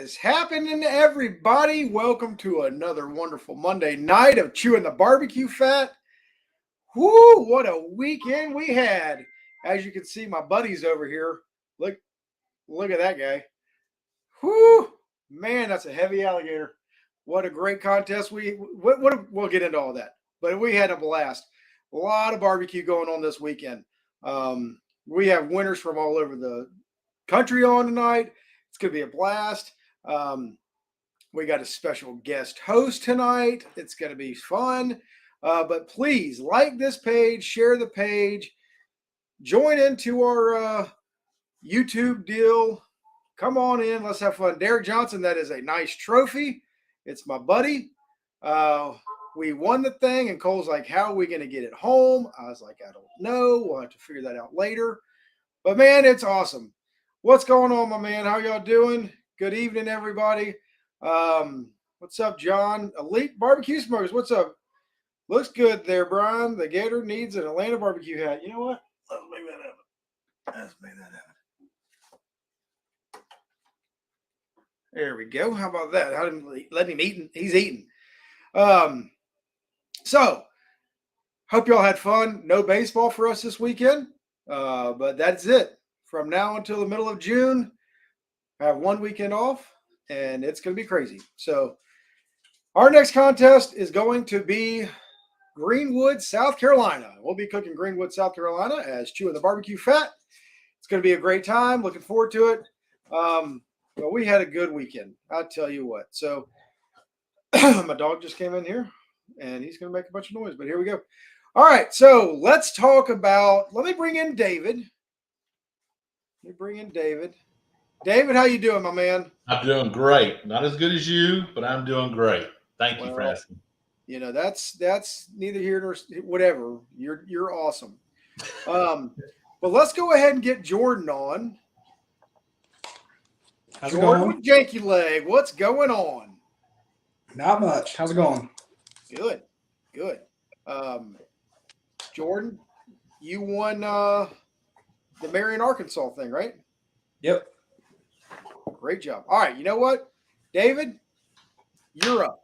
is happening, everybody? Welcome to another wonderful Monday night of Chewin the BBQ Fat. Whoo, what a weekend we had. As you can see, my buddies over here. Look at that guy. Whoo, man, that's a heavy alligator. What a great contest. We'll get into all that. But we had a blast. A lot of barbecue going on this weekend. We have winners from all over the country on tonight. It's going to be a blast. We got a special guest host tonight. It's going to be fun. But please like this page, share the page, join into our YouTube deal. Come on in. Let's have fun. Derek Johnson, that is a nice trophy. It's my buddy. We won the thing, and Cole's like, how are we going to get it home? I was like, I don't know. We'll have to figure that out later. But, man, it's awesome. What's going on, my man? How y'all doing? Good evening, everybody. What's up, John? Elite Barbecue Smokers, what's up? Looks good there, Brian. The Gator needs an Atlanta barbecue hat. You know what? Let's make that happen. There we go. How about that? I didn't let him eat. He's eating. So, hope y'all had fun. No baseball for us this weekend, but that's it. From now until the middle of June, I have one weekend off, and it's going to be crazy. So, our next contest is going to be Greenwood, South Carolina. We'll be cooking Greenwood, South Carolina as Chewin the BBQ Fat. It's going to be a great time. Looking forward to it. Well, we had a good weekend. I'll tell you what. So, my dog just came in here, and he's going to make a bunch of noise, but here we go. All right, so let's talk about – let me bring in David. David, how you doing, my man? I'm doing great. Not as good as you, but I'm doing great. Thank you for asking. You know, that's neither here nor whatever. You're awesome. But let's go ahead and get Jordan on. How's it going? Jordan Janky Leg, what's going on? Not much. How's it going? Good. Jordan, you won the Marion, Arkansas thing, right? Yep. Great job. All right, you know what? David, you're up.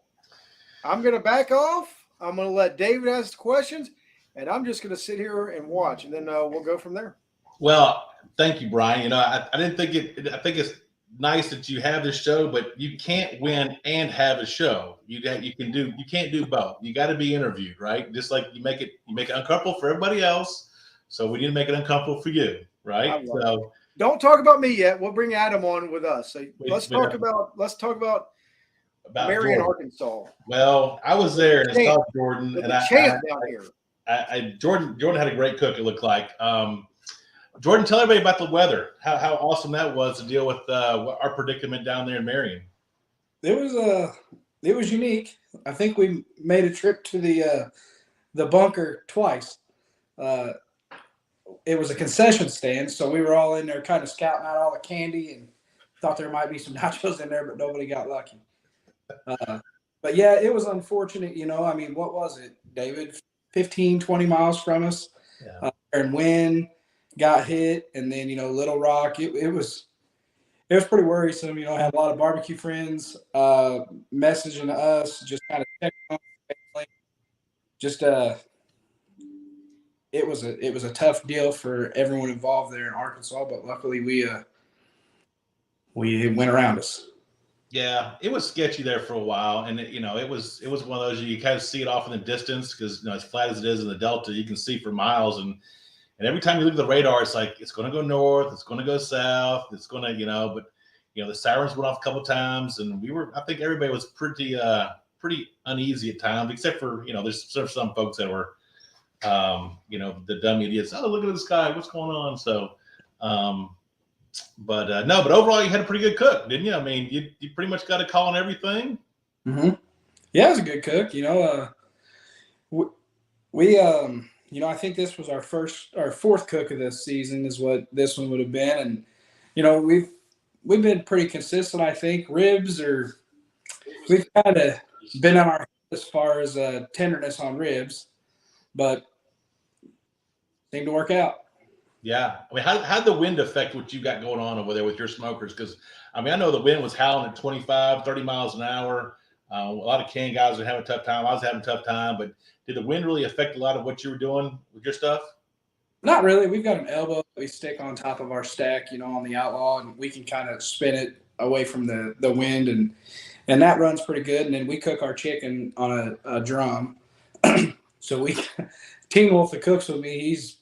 I'm going to back off. I'm going to let David ask the questions, and I'm just going to sit here and watch, and then we'll go from there. Well, thank you, Brian. You know, I didn't think it – I think it's nice that you have this show, but you can't win and have a show. You can't do both. You got to be interviewed, right? Just like you make it uncomfortable for everybody else, so we need to make it uncomfortable for you, right? So don't talk about me yet. We'll bring Adam on with us. So let's talk about Marion, Jordan. Arkansas. Well, I was there and saw Jordan, and down here. Jordan had a great cook. It looked like. Jordan, tell everybody about the weather. How awesome that was to deal with our predicament down there in Marion. It was unique. I think we made a trip to the bunker twice. It was a concession stand, so we were all in there kind of scouting out all the candy and thought there might be some nachos in there, but nobody got lucky. But yeah, it was unfortunate. You know, I mean, what was it, David? 15, 20 miles from us. Yeah. And wind got hit, and then, you know, Little Rock, it was pretty worrisome. You know, I had a lot of barbecue friends messaging us, just kind of checking on family. Just it was a tough deal for everyone involved there in Arkansas, but luckily we went around us. Yeah, it was sketchy there for a while, and it was one of those you kind of see it off in the distance because as flat as it is in the Delta, you can see for miles, and every time you look at the radar, it's like it's going to go north, it's going to go south, it's going to but the sirens went off a couple times, and I think everybody was pretty uneasy at times, except for there's some folks that were the dumb idiots. Oh, look at the sky, what's going on? So. But overall, you had a pretty good cook, didn't you? I mean, you pretty much got a call on everything. Mm-hmm. Yeah, it was a good cook. We I think this was our fourth cook of this season is what this one would have been, and we've been pretty consistent. I think we've kind of been on our head as far as tenderness on ribs, but seemed to work out. Yeah. I mean, how did the wind affect what you got going on over there with your smokers? Because I mean, I know the wind was howling at 25, 30 miles an hour. A lot of cane guys were having a tough time. I was having a tough time, but did the wind really affect a lot of what you were doing with your stuff? Not really. We've got an elbow that we stick on top of our stack, on the Outlaw, and we can kind of spin it away from the wind, and that runs pretty good. And then we cook our chicken on a drum. So Teen Wolf that cooks with me, he's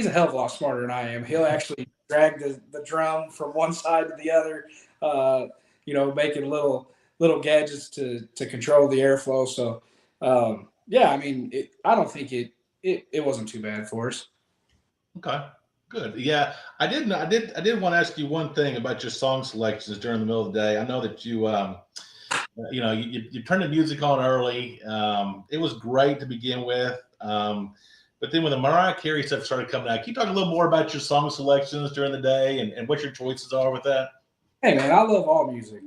a hell of a lot smarter than I am. He'll actually drag the drum from one side to the other, making little gadgets to control the airflow. So, I mean, I don't think it wasn't too bad for us. Okay, good. Yeah, I did want to ask you one thing about your song selections during the middle of the day. I know that you turned the music on early. It was great to begin with. But then when the Mariah Carey stuff started coming out, can you talk a little more about your song selections during the day and what your choices are with that? Hey, man, I love all music.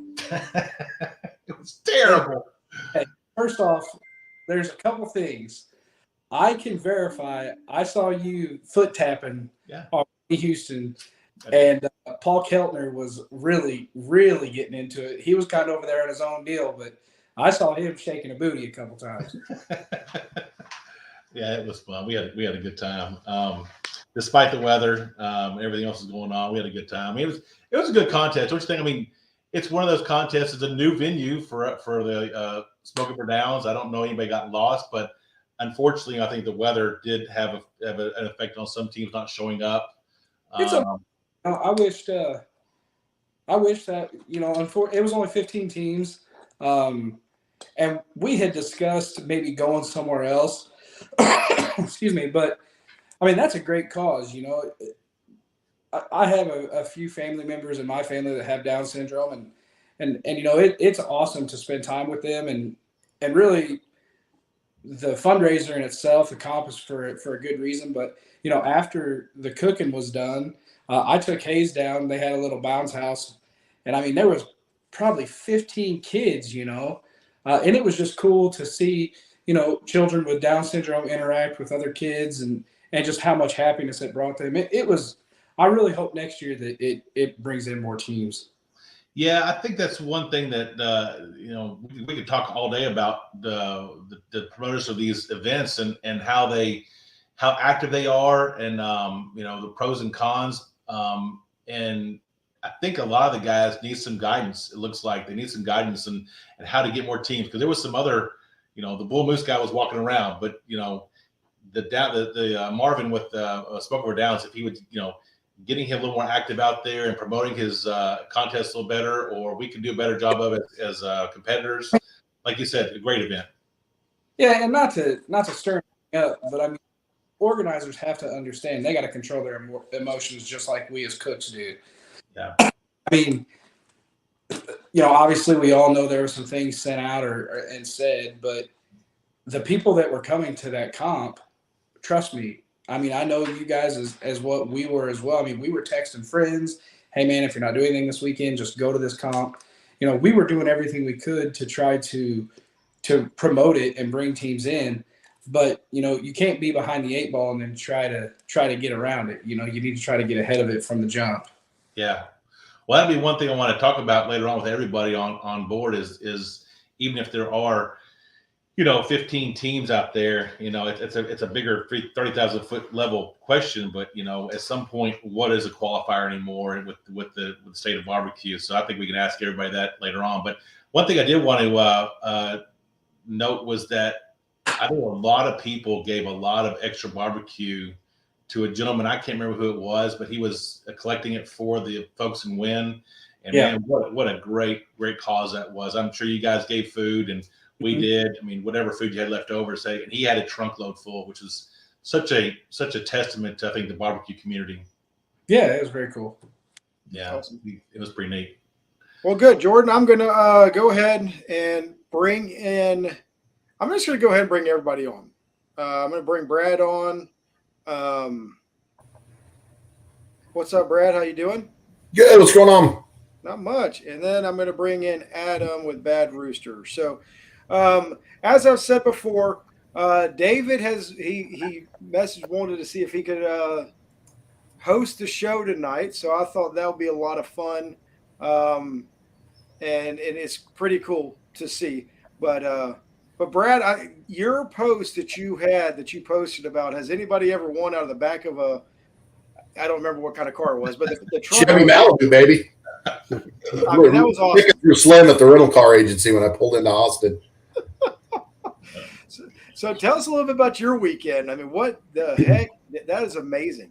It was terrible. Hey, first off, there's a couple things. I can verify I saw you foot tapping on Houston, and Paul Keltner was really, really getting into it. He was kind of over there on his own deal, but I saw him shaking a booty a couple times. Yeah, it was fun. We had a good time. Despite the weather, everything else is going on. We had a good time. I mean, it was a good contest. Don't you think? I mean, it's one of those contests. It's a new venue for the Smoking for Downs. I don't know anybody got lost, but unfortunately, I think the weather did have an effect on some teams not showing up. I wish that it was only 15 teams, and we had discussed maybe going somewhere else. Excuse me, but I mean that's a great cause. I have a few family members in my family that have Down syndrome, and it's awesome to spend time with them, and really the fundraiser in itself, the comp is for a good reason. But after the cooking was done, I took Hayes down. They had a little bounce house, and I mean there was probably 15 kids, and it was just cool to see children with Down syndrome interact with other kids and just how much happiness it brought them. It was. I really hope next year that it brings in more teams. Yeah, I think that's one thing that we could talk all day about the promoters of these events and how active they are and the pros and cons. And I think a lot of the guys need some guidance. It looks like they need some guidance and how to get more teams, because there was some other, the Bull Moose guy was walking around, but the Marvin with Smoking for Downs, if he would getting him a little more active out there and promoting his contest a little better, or we can do a better job of it as competitors. Like you said, a great event. Yeah, and not to stir me up, but I mean, organizers have to understand they got to control their emotions just like we as cooks do. Yeah. I mean, obviously we all know there were some things sent out and said, but the people that were coming to that comp, trust me, I mean, I know you guys as what we were as well. I mean, we were texting friends, hey, man, if you're not doing anything this weekend, just go to this comp. We were doing everything we could to try to promote it and bring teams in. But, you can't be behind the 8 ball and then try to get around it. You need to try to get ahead of it from the jump. Yeah. Well, that'd be one thing I want to talk about later on with everybody on board is even if there are 15 teams out there, it's a bigger 30,000 foot level question, but at some point, what is a qualifier anymore with the state of barbecue? So I think we can ask everybody that later on. But one thing I did want to note was that I think a lot of people gave a lot of extra barbecue to a gentleman. I can't remember who it was, but he was collecting it for the folks in Wynn. And man, what a great cause that was. I'm sure you guys gave food and we did. I mean, whatever food you had left over, and he had a trunk load full, which was such a testament to, I think, the barbecue community. Yeah, it was very cool. Yeah, awesome. It was pretty neat. Well, good, Jordan. I'm going to go ahead and bring in. I'm just going to go ahead and bring everybody on. I'm going to bring Brad on. What's up, Brad? How you doing? Good. What's going on? Not much. And then I'm going to bring in Adam with Bad Rooster. So, as I've said before, David he messaged, wanted to see if he could host the show tonight, so I thought that would be a lot of fun, and it's pretty cool to see. But Brad, your post that you posted about, has anybody ever won out of the back of a, I don't remember what kind of car it was, but the trunk. Chevy Malibu, baby. I mean, that was awesome. Through Slim at the rental car agency when I pulled into Austin. So tell us a little bit about your weekend. I mean, what the heck? That is amazing.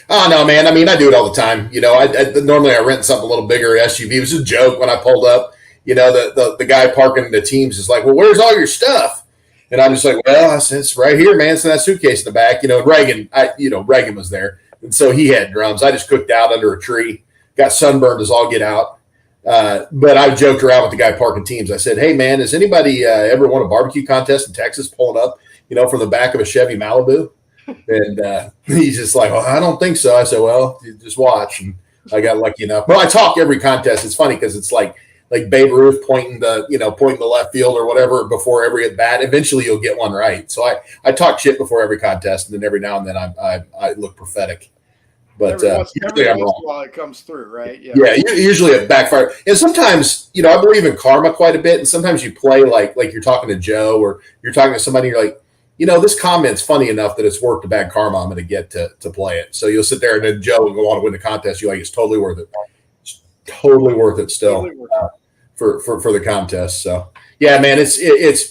Oh no, man! I mean, I do it all the time. You know, normally I rent something a little bigger SUV. It was a joke when I pulled up. You know, the guy parking the Teams is like, "Well, where's all your stuff?" And I'm just like, "Well, I said, it's right here, man. It's in that suitcase in the back." You know, and Reagan was there, and so he had drums. I just cooked out under a tree, got sunburned as all get out. But I joked around with the guy parking Teams. I said, "Hey, man, has anybody ever won a barbecue contest in Texas pulling up, you know, from the back of a Chevy Malibu?" And he's just like, "Well, I don't think so." I said, "Well, you just watch." And I got lucky enough. But I talk every contest. It's funny because it's like Babe Ruth pointing the left field or whatever before every at bat. Eventually, you'll get one right. So I talk shit before every contest, and then every now and then I look prophetic. But every once in a while it comes through, right? Yeah, usually it backfire. And sometimes, you know, I believe in karma quite a bit. And sometimes you play like you're talking to Joe or you're talking to somebody, and you're like, you know, this comment's funny enough that it's worth the bad karma I'm going to get to play it. So you'll sit there and then Joe will go on to win the contest. You're like, it's totally worth it. It's totally worth it still for the contest. So yeah, man, it's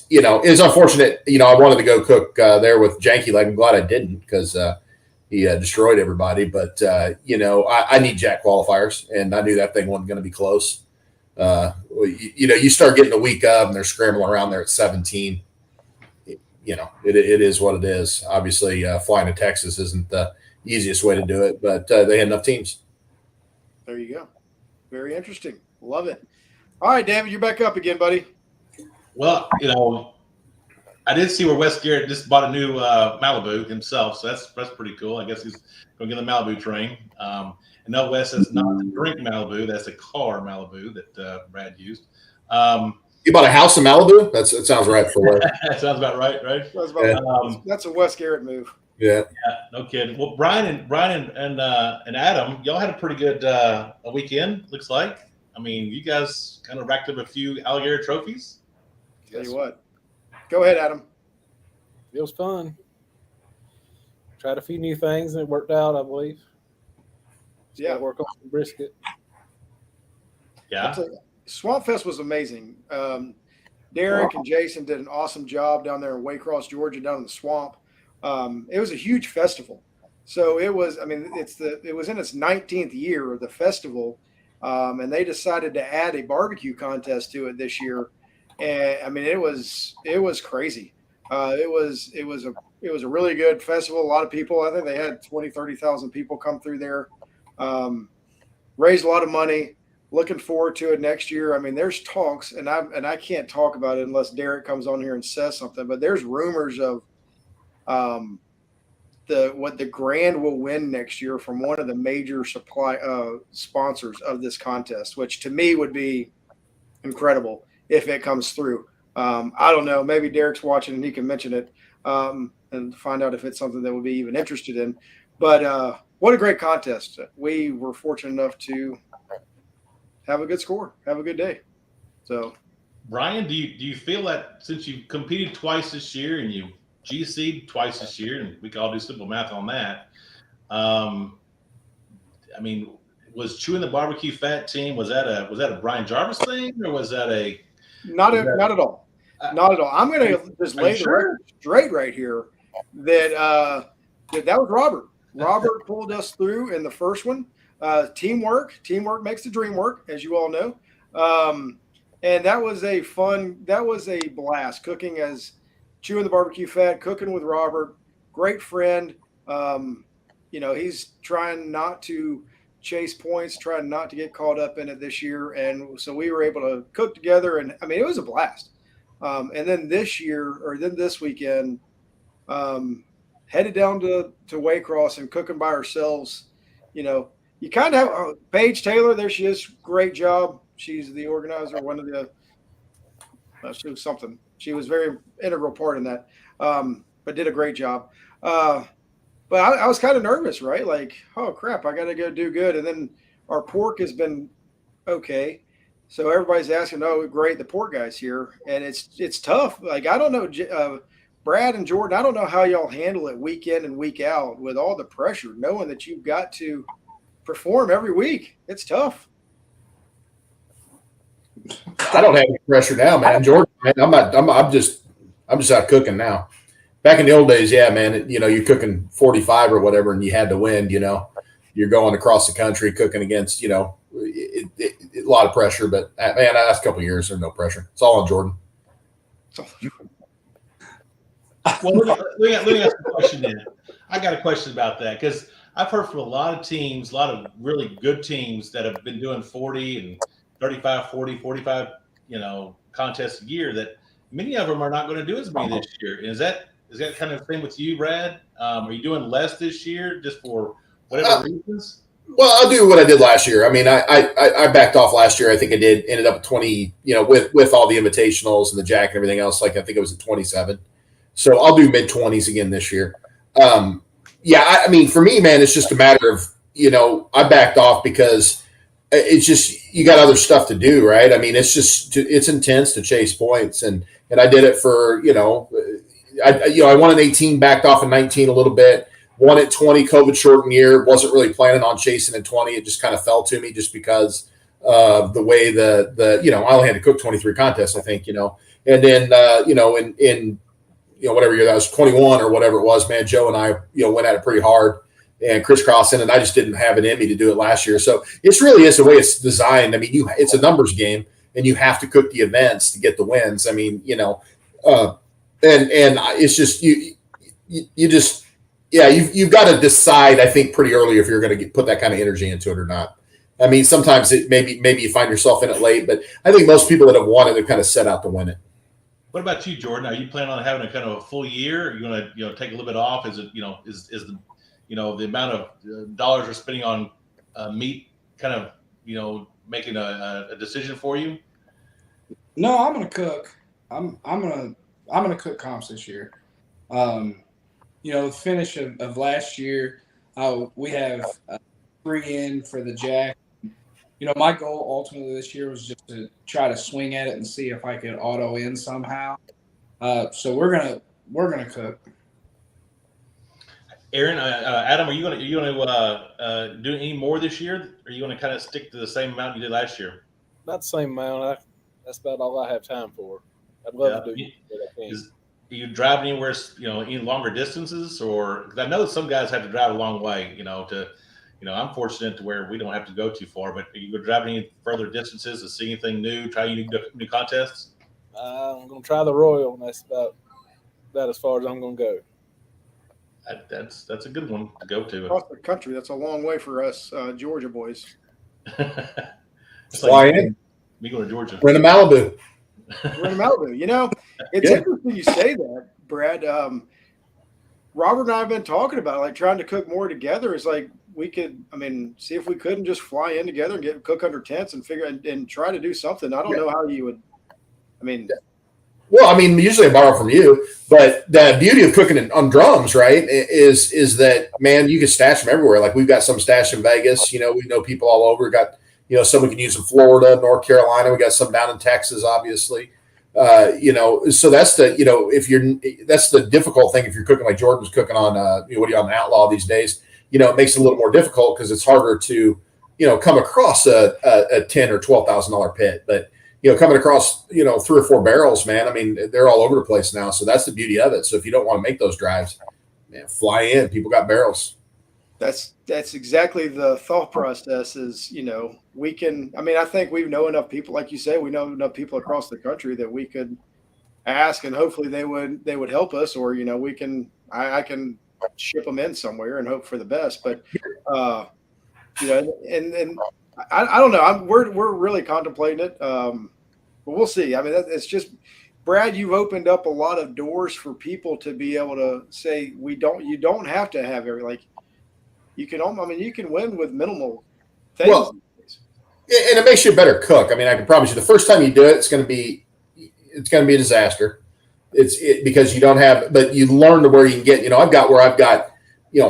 you know, it's unfortunate. You know, I wanted to go cook there with Janky Leg. I'm glad I didn't because he destroyed everybody. But, you know, I need jack qualifiers, and I knew that thing wasn't going to be close. You know, you start getting the week of, and they're scrambling around there at 17. You know, it is what it is. Obviously, flying to Texas isn't the easiest way to do it, but they had enough teams. There you go. Very interesting. Love it. All right, David, you're back up again, buddy. Well, you know, I did see where Wes Garrett just bought a new Malibu himself, so that's pretty cool. I guess he's going to get the Malibu train. And no, Wes, that's not the drink Malibu. That's the car Malibu that Brad used. You bought a house in Malibu? That sounds right for Wes. That sounds about right? That's a Wes Garrett move. Yeah, no kidding. Well, Brian and Adam, y'all had a pretty good a weekend. Looks like. I mean, you guys kind of racked up a few alligator trophies. Tell you what. Go ahead, Adam. It was fun. Tried a few new things and it worked out, I believe. Yeah, work on some brisket. Yeah. Swampfest was amazing. Derek and Jason did an awesome job down there in Waycross, Georgia, down in the swamp. It was a huge festival. So it was, I mean, it was in its 19th year of the festival, and they decided to add a barbecue contest to it this year. And I mean, it was crazy. It was a really good festival. A lot of people, I think they had 30,000 people come through there. Raised a lot of money. Looking forward to it next year. I mean, there's talks, and I can't talk about it unless Derek comes on here and says something. But there's rumors of what the Grand will win next year from one of the major supply sponsors of this contest, which to me would be incredible if it comes through. I don't know. Maybe Derek's watching and he can mention it and find out if it's something that we'll be even interested in. But what a great contest. We were fortunate enough to have a good score, have a good day. So, Brian, do you feel that since you competed twice this year and you GC'd twice this year, and we can all do simple math on that, I mean, was Chewin the BBQ Fat team, was that a Brian Jarvis thing, or was that a not at all. Not at all. I'm going to just lay the record straight right here that was Robert. Robert pulled us through in the first one. Teamwork makes the dream work, as you all know. And that was a blast cooking as Chewin the BBQ Fat, cooking with Robert, great friend. You know, he's trying not to chase points, trying not to get caught up in it this year. And so we were able to cook together, and I mean, it was a blast. And then this weekend, headed down to Waycross and cooking by ourselves. You know, you kind of have Paige Taylor. There she is. Great job. She's the organizer, one of the she was something. She was very integral part in that, but did a great job. But but I was kind of nervous, right? Like, oh crap, I got to go do good. And then our pork has been okay. So everybody's asking, oh, great, the pork guy's here. And it's tough. Like, I don't know, Brad and Jordan, I don't know how y'all handle it week in and week out with all the pressure, knowing that you've got to perform every week. It's tough. I don't have any pressure now, man. Jordan, man, I'm just out cooking now. Back in the old days, yeah, man, you're cooking 45 or whatever, and you had to win, you're going across the country cooking against, a lot of pressure, but man, the last couple of years, there's no pressure. It's all on Jordan. Well, let me ask a question then. I got a question about that because I've heard from a lot of teams, a lot of really good teams that have been doing 40 and 35, 40, 45, contests a year that many of them are not going to do as many this year. Is that kind of the same with you, Brad? Are you doing less this year just for whatever reasons? Well, I'll do what I did last year. I mean, I backed off last year. I think I ended up at 20, with all the invitationals and the jack and everything else. Like I think it was at 27. So I'll do mid 20s again this year. I mean, for me, man, it's just a matter of, I backed off because it's just, you got other stuff to do, right? I mean, it's intense to chase points. And I did it for, I won in 18, backed off in 19 a little bit, won at 20, COVID shortened year. Wasn't really planning on chasing in 20. It just kind of fell to me just because of the way I only had to cook 23 contests, I think, and then, in whatever year that was, 21 or whatever it was, man, Joe and I, went at it pretty hard and crisscrossing, and I just didn't have it in me to do it last year. So it's really is the way it's designed. I mean, it's a numbers game, and you have to cook the events to get the wins. I mean, and it's just you've got to decide, I think, pretty early if you're going to put that kind of energy into it or not. I mean, sometimes maybe you find yourself in it late, but I think most people that have won it have kind of set out to win it. What about you, Jordan? Are you planning on having a kind of a full year? Are you going to take a little bit off? Is it is the amount of dollars we're spending on meat kind of making a decision for you? No, I'm going to cook. I'm gonna cook comps this year. The finish of last year, we have 3 in for the jack. My goal ultimately this year was just to try to swing at it and see if I could auto in somehow. So we're gonna cook. Aaron, Adam, are you gonna do any more this year? Or are you gonna kind of stick to the same amount you did last year? About the same amount. That's about all I have time for. I'd love to do what I can. Are you driving anywhere, any longer distances, or because I know some guys have to drive a long way, I'm fortunate to where we don't have to go too far, but are you driving any further distances to see anything new, try any new contests? I'm going to try the Royal, and that's about as far as I'm going to go. That's a good one to go to. Across the country, that's a long way for us Georgia boys. Fly in. Me going to Georgia. We're in Malibu. It's interesting you say that, Brad. Robert and I have been talking about like trying to cook more together. It's like we could, see if we couldn't just fly in together and cook under tents and figure and try to do something. I don't know how you would. Well, usually I borrow from you, but the beauty of cooking on drums, right, is that, man, you can stash them everywhere. Like we've got some stashed in Vegas. We know people all over. We got, some we can use in Florida, North Carolina. We got some down in Texas, obviously. So that's that's the difficult thing if you're cooking like Jordan's cooking on, what are you on the Outlaw these days? It makes it a little more difficult because it's harder to, come across a $10,000 or $12,000 pit, but coming across, 3 or 4 barrels, man, they're all over the place now. So that's the beauty of it. So if you don't want to make those drives, man, fly in. People got barrels. That's exactly the thought process is, we can, I think we know enough people, like you say, we know enough people across the country that we could ask and hopefully they would help us, or, I can ship them in somewhere and hope for the best. But, and I don't know. We're really contemplating it. But we'll see. It's just, Brad, you've opened up a lot of doors for people to be able to say, you don't have to have you can win with minimal things. Well, and it makes you a better cook. I can promise you the first time you do it, it's going to be a disaster. Because you don't have, but you learn to where you can get, I've got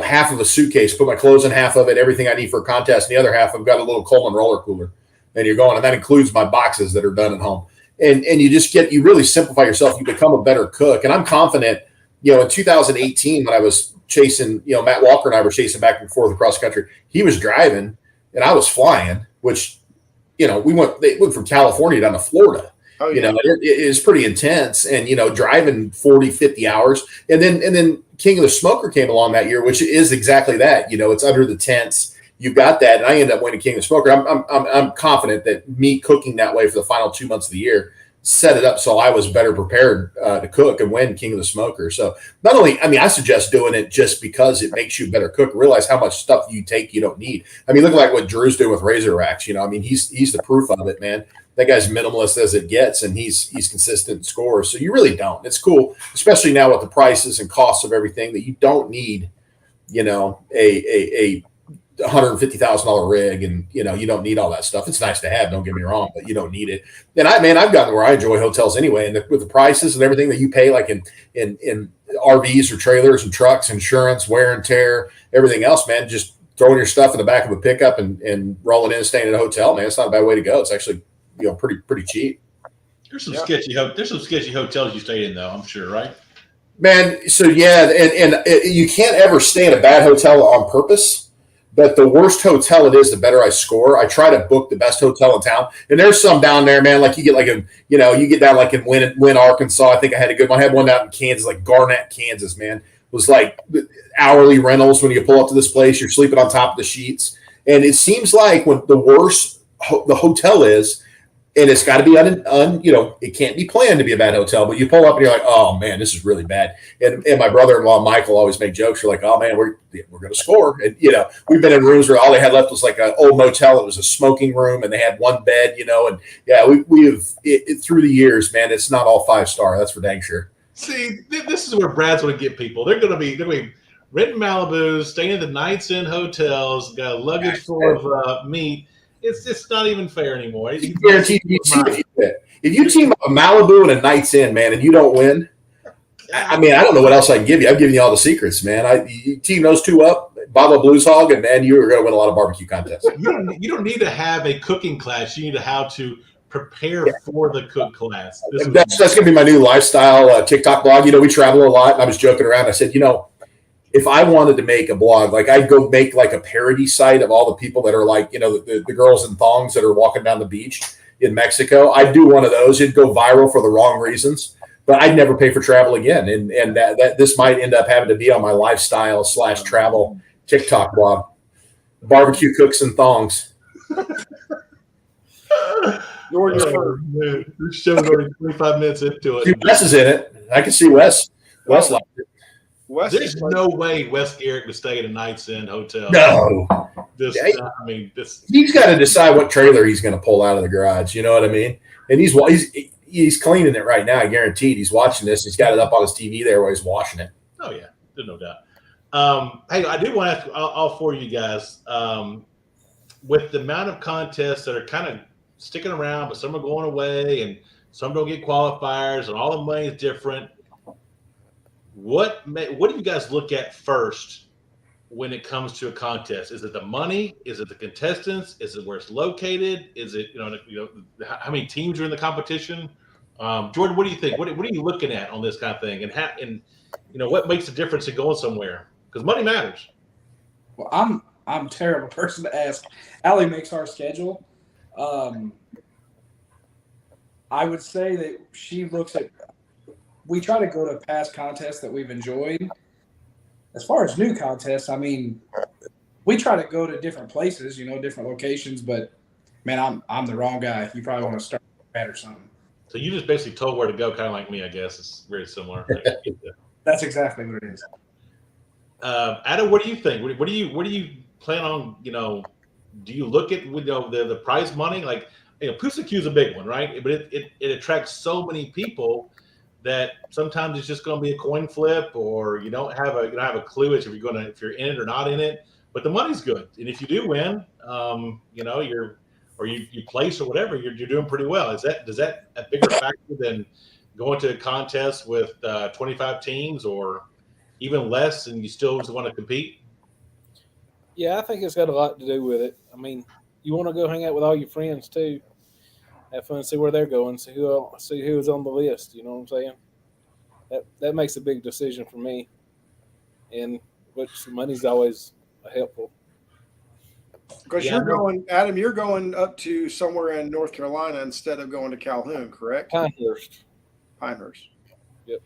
half of a suitcase, put my clothes in half of it, everything I need for a contest. And the other half, I've got a little Coleman roller cooler. And you're going, and that includes my boxes that are done at home. And you really simplify yourself. You become a better cook. And I'm confident, in 2018, when I was chasing, Matt Walker and I were chasing back and forth across the country, he was driving and I was flying, which, we went from California down to Florida. Oh, yeah. It is pretty intense, and driving 40, 50 hours, and then King of the Smoker came along that year, which is exactly that. It's under the tents. You've got that, and I ended up winning King of the Smoker. I'm confident that me cooking that way for the final 2 months of the year set it up so I was better prepared to cook and win King of the Smoker. So not only, I suggest doing it just because it makes you a better cook. Realize how much stuff you take you don't need. Look like what Drew's doing with Razor Racks. He's the proof of it, man. That guy's minimalist as it gets, and he's consistent in scores. So you really don't. It's cool, especially now with the prices and costs of everything, that you don't need, a $150,000 rig, and you don't need all that stuff. It's nice to have, don't get me wrong, but you don't need it. And I've gotten where I enjoy hotels anyway, and with the prices and everything that you pay, like in RVs or trailers and trucks, insurance, wear and tear, everything else, man, just throwing your stuff in the back of a pickup and rolling in and staying at a hotel, man, it's not a bad way to go. It's actually pretty cheap. There's some sketchy hotels you stayed in, though, I'm sure, right? Man, so yeah, and you can't ever stay in a bad hotel on purpose. But the worse hotel it is, the better I score. I try to book the best hotel in town. And there's some down there, man, like you get you get down like in Wynn, Arkansas. I think I had a good one. I had one down in Kansas, like Garnett, Kansas, man. It was like hourly rentals when you pull up to this place. You're sleeping on top of the sheets. And it seems like when the worse the hotel is, and it's got to be it can't be planned to be a bad hotel, but you pull up and you're like, oh man, this is really bad. And my brother-in-law Michael always make jokes. You're like, oh man, we're going to score. And we've been in rooms where all they had left was like an old motel. It was a smoking room, and they had one bed. And yeah, we've through the years, man, it's not all 5-star. That's for dang sure. See, this is where Brad's going to get people. They're going to be renting Malibus, staying at the Nights Inn hotels, got a luggage full of meat. It's not even fair anymore. Guaranteed if you team up a Malibu and a Nights Inn, man, and you don't win, I don't know what else I can give you. I've given you all the secrets, man. You team those two up, bottle of Blues Hog, and man, you are going to win a lot of barbecue contests. You don't need to have a cooking class. You need to how to prepare for the cook class. That's going to be my new lifestyle TikTok blog. We travel a lot, and I was joking around. I said, if I wanted to make a blog, like I'd go make like a parody site of all the people that are like, the girls in thongs that are walking down the beach in Mexico. I'd do one of those. It'd go viral for the wrong reasons, but I'd never pay for travel again. And that this might end up having to be on my lifestyle / travel TikTok blog. Barbecue cooks and thongs. We're showing already 25 minutes into it. Wes is in it. I can see Wes. Wes liked it. There's no way Wes Garrett would stay at a Nights Inn hotel. No. He's got to decide what trailer he's going to pull out of the garage. You know what I mean? And he's cleaning it right now. I guaranteed. He's watching this. He's got it up on his TV there while he's washing it. Oh yeah, there's no doubt. Hey, I do want to ask all four of you guys, with the amount of contests that are kind of sticking around, but some are going away and some don't get qualifiers, and all the money is different. What do you guys look at first when it comes to a contest? Is it the money? Is it the contestants? Is it where it's located? Is it how many teams are in the competition? Jordan, what do you think? What are you looking at on this kind of thing? And what makes a difference in going somewhere? Because money matters. Well, I'm a terrible person to ask. Allie makes our schedule. I would say that she looks at. We try to go to past contests that we've enjoyed. As far as new contests, we try to go to different places, different locations. But man, I'm the wrong guy. You probably want to start with that or something. So you just basically told where to go, kind of like me, I guess. It's very similar. That's exactly what it is. Adam, what do you think? What do you plan on? Do you look at the prize money? Like, Pussyq is a big one, right? But it attracts so many people that sometimes it's just going to be a coin flip, or you don't have a clue as if you're in it or not in it. But the money's good, and if you do win, you place or whatever, you're doing pretty well. Does that a bigger factor than going to a contest with 25 teams, or even less, and you still want to compete? Yeah, I think it's got a lot to do with it. I mean, you want to go hang out with all your friends too, have fun, see where they're going, see who's on the list. You know what I'm saying? That makes a big decision for me, and which money's always helpful. Because Yeah, I you're know. going, Adam, you're going up to somewhere in North Carolina instead of going to Calhoun, correct? Pinehurst. Pinehurst. Yep.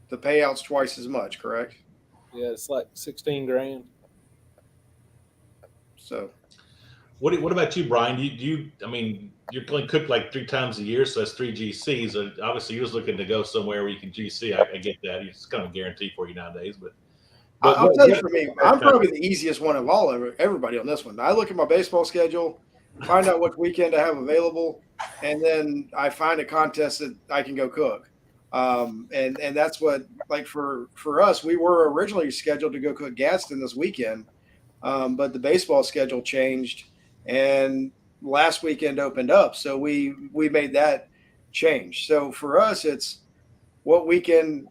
The payout's twice as much, correct? Yeah, it's like 16 grand. So What about you, Brian? I mean, you're going to cook like 3 times a year, so that's 3 GCs. Obviously, you're just looking to go somewhere where you can GC. I get that. It's kind of a guarantee for you nowadays. But I'll tell you, for me, I'm probably the easiest one of all everybody on this one. I look at my baseball schedule, find out what weekend I have available, and then I find a contest that I can go cook. And that's what, like, for us, we were originally scheduled to go cook Gadsden this weekend, but the baseball schedule changed, and last weekend opened up, so we made that change. So for us, it's what weekend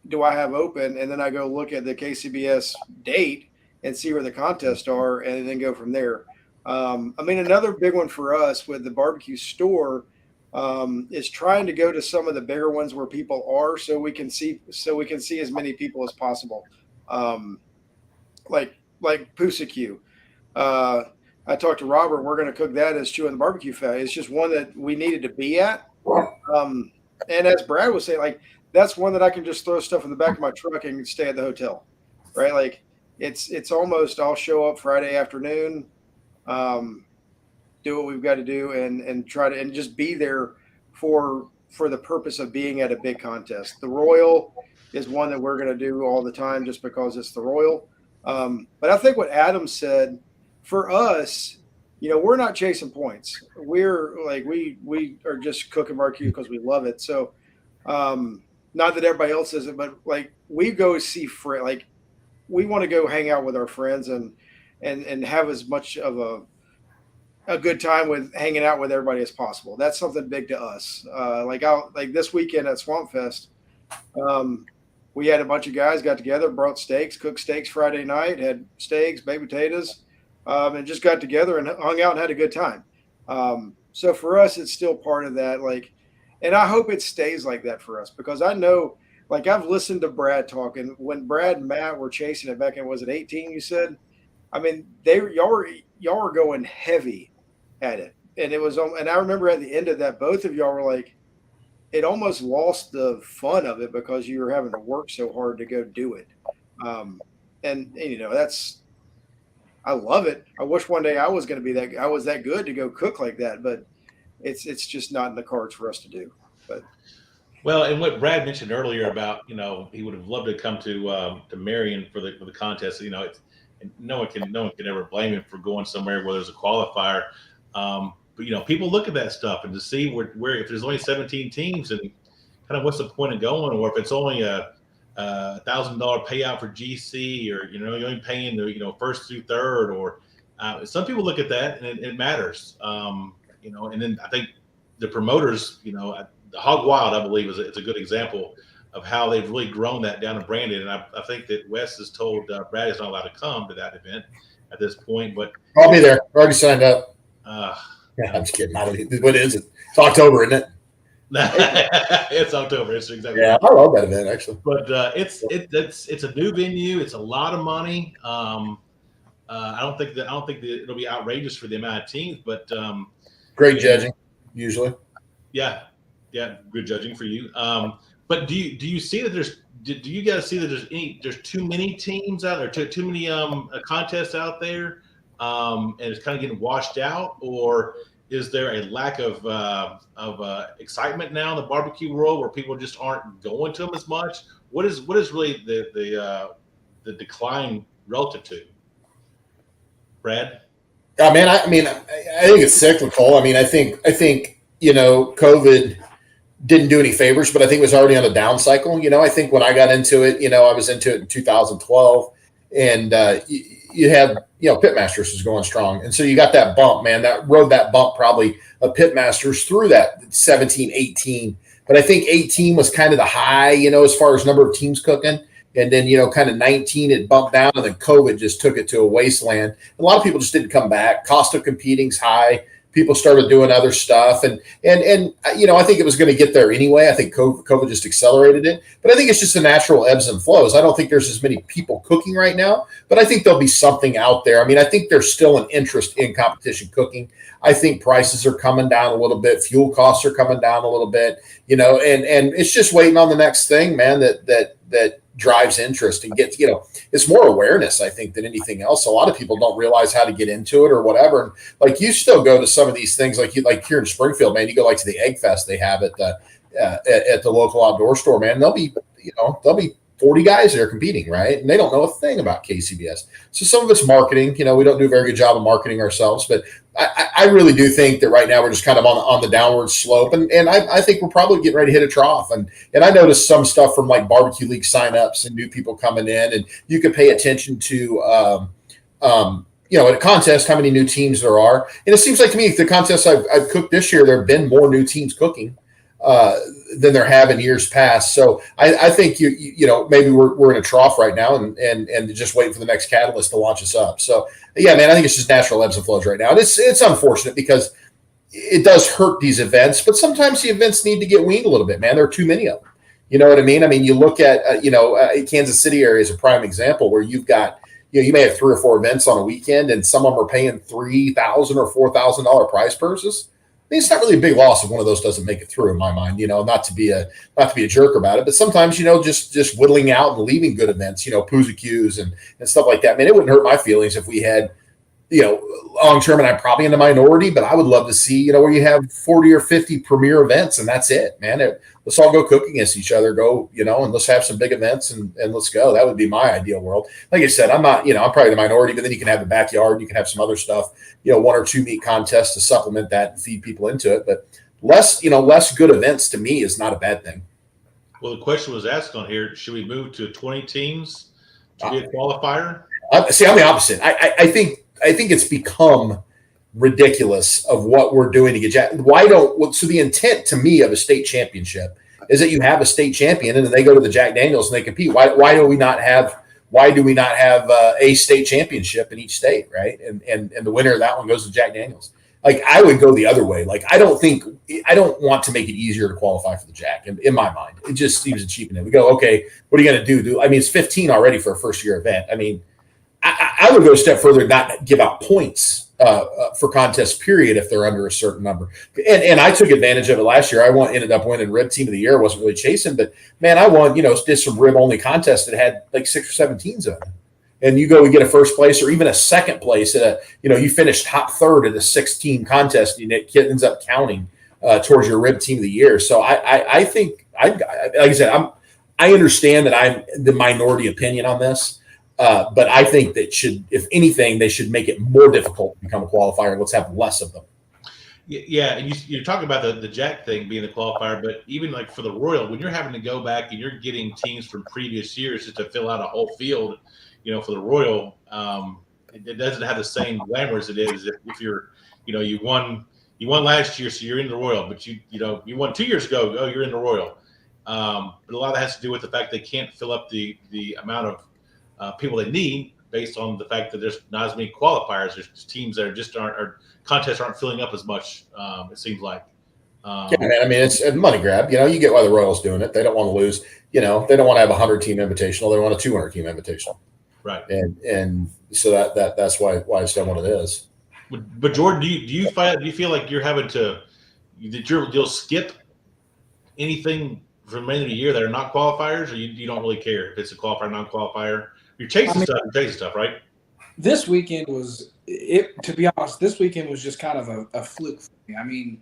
do I have open, and then I go look at the KCBS date and see where the contests are, and then go from there. I mean, another big one for us with the barbecue store is trying to go to some of the bigger ones where people are, so we can see as many people as possible. Like Pusacue. I talked to Robert. We're going to cook that as Chewin the BBQ Fat. It's just one that we needed to be at. And as Brad was saying, like, that's one that I can just throw stuff in the back of my truck and stay at the hotel, right? Like, it's almost, I'll show up Friday afternoon, do what we've got to do, and try to, and just be there for the purpose of being at a big contest. The Royal is one that we're going to do all the time just because it's the Royal. But I think what Adam said, for us, you know, we're not chasing points. We're like, we are just cooking barbecue because we love it. So, not that everybody else does it, but like, we go see like, we want to go hang out with our friends and have as much of a good time with hanging out with everybody as possible. That's something big to us. Like this weekend at Swampfest, we had a bunch of guys got together, brought steaks, cooked steaks Friday night, had steaks, baked potatoes, and just got together and hung out and had a good time. So for us, it's still part of that. Like, and I hope it stays like that for us, because I know, like, I've listened to Brad talk, and when Brad and Matt were chasing it back in, was it 18? You said, I mean, y'all were going heavy at it, and it was, and I remember at the end of that, both of y'all were like, it almost lost the fun of it because you were having to work so hard to go do it. And you know, I love it. I wish one day I was going to be I was that good to go cook like that, but it's just not in the cards for us to do. But well, and what Brad mentioned earlier about, you know, he would have loved to come to Marion for the contest. You know, and no one can ever blame him for going somewhere where there's a qualifier. But you know, people look at that stuff and to see where if there's only 17 teams, and kind of what's the point of going, or if it's only a $1,000 payout for GC, or you know, you're only paying the first through third, or some people look at that and it matters. You know, and then I think the promoters, you know, the Hog Wild, I believe, it's a good example of how they've really grown that down in Brandon. And I think that Wes has told Brad he's not allowed to come to that event at this point. But I'll be there. Already signed up. Yeah, I'm just kidding. What is it? It's October, isn't it? It's October. It's exactly. Yeah, I love that event actually. But it's a new venue. It's a lot of money. I don't think that it'll be outrageous for the amount of teams, but great judging usually. Yeah, good judging for you. But do you see that do you guys see that there's too many teams out there, too many contests out there, and it's kind of getting washed out, or is there a lack of excitement now in the barbecue world where people just aren't going to them as much? What is really the decline relative to? Brad? I mean, I think it's cyclical. I mean, I think COVID didn't do any favors, but I think it was already on a down cycle. You know, I think when I got into it, I was into it in 2012, and you had Pitmasters was going strong, and so you got that bump, man. That rode that bump probably of Pitmasters through that 17, 18. But I think 18 was kind of the high, as far as number of teams cooking. And then, you know, kind of 19, it bumped down, and then COVID just took it to a wasteland. A lot of people just didn't come back. Cost of competing's high. People started doing other stuff, and you know, I think it was going to get there anyway. I think COVID just accelerated it, but I think it's just the natural ebbs and flows. I don't think there's as many people cooking right now, but I think there'll be something out there. I mean, I think there's still an interest in competition cooking. I think prices are coming down a little bit, fuel costs are coming down a little bit, you know, and it's just waiting on the next thing, man. That drives interest and gets, you know, it's more awareness, I think, than anything else. A lot of people don't realize how to get into it or whatever. And like, you still go to some of these things, like here in Springfield, man, you go like to the Egg Fest they have at the local outdoor store, man. There'll be 40 guys there competing, right? And they don't know a thing about KCBS. So some of it's marketing. You know, we don't do a very good job of marketing ourselves, but I really do think that right now we're just kind of on the downward slope. And I think we're probably getting ready to hit a trough. And I noticed some stuff from like barbecue league signups and new people coming in, and you could pay attention to, you know, at a contest, how many new teams there are. And it seems like to me, the contests I've cooked this year, there have been more new teams cooking than there have in years past. So I think you know, maybe we're in a trough right now, and just waiting for the next catalyst to launch us up. So yeah, man, I think it's just natural ebbs and flows right now. And it's unfortunate because it does hurt these events, but sometimes the events need to get weaned a little bit, man. There are too many of them. You know what I mean? I mean, you look at Kansas City area is a prime example where you've got, you know, you may have 3 or 4 events on a weekend, and some of them are paying $3,000 or $4,000 prize purses. I mean, it's not really a big loss if one of those doesn't make it through, in my mind. You know, not to be a jerk about it, but sometimes, you know, just whittling out and leaving good events, you know, Pooza and stuff like that. Man, it wouldn't hurt my feelings if we had, you know, long term, and I'm probably in the minority, but I would love to see, you know, where you have 40 or 50 premier events, and that's it, man. Let's all go cook against each other, go, you know, and let's have some big events, and let's go. That would be my ideal world. Like I said, I'm not, you know, I'm probably the minority, but then you can have the backyard, you can have some other stuff, you know, 1 or 2 meat contests to supplement that and feed people into it. But less good events to me is not a bad thing. Well, the question was asked on here: should we move to 20 teams to be a qualifier? See, I'm the opposite. I think it's become ridiculous of what we're doing to get Jack. So the intent to me of a state championship is that you have a state champion and then they go to the Jack Daniels and they compete. Why do we not have a state championship in each state, right? And the winner of that one goes to Jack Daniels. Like, I would go the other way. Like, I don't want to make it easier to qualify for the Jack. In my mind, it just seems to cheapen it. We go, okay, what are you going to do? I mean, it's 15 already for a first year event. I mean, I would go a step further and not give out points for contests, period, if they're under a certain number. And I took advantage of it last year. ended up winning Rib Team of the Year. Wasn't really chasing, but man, I won, you know, did some rib only contests that had like 6 or 7 teams in it. And you go and get a first place or even a second place at you finished top third at a 6-team contest, and it ends up counting towards your Rib Team of the Year. So I think, like I said, I understand that I'm the minority opinion on this. But I think that if anything, they should make it more difficult to become a qualifier. Let's have less of them. Yeah, and you're talking about the Jack thing being the qualifier, but even like for the Royal, when you're having to go back and you're getting teams from previous years just to fill out a whole field, you know, for the Royal, it doesn't have the same glamour as it is if you're, you know, you won last year, so you're in the Royal, but you won 2 years ago, oh, you're in the Royal. But a lot of that has to do with the fact they can't fill up the amount of people they need based on the fact that there's not as many qualifiers. There's teams that or contests aren't filling up as much. It seems like. Yeah, man. I mean, it's a money grab. You know, you get why the Royals doing it. They don't want to lose. You know, they don't want to have a 100-team invitational. They want a 200-team invitational. Right. And so that's why it's done what it is. But Jordan, do you feel like you're having to you'll skip anything for the remainder of the year that are not qualifiers, or you don't really care if it's a qualifier, non-qualifier? You're chasing stuff, right? This weekend was it. To be honest, this weekend was just kind of a fluke for me. I mean,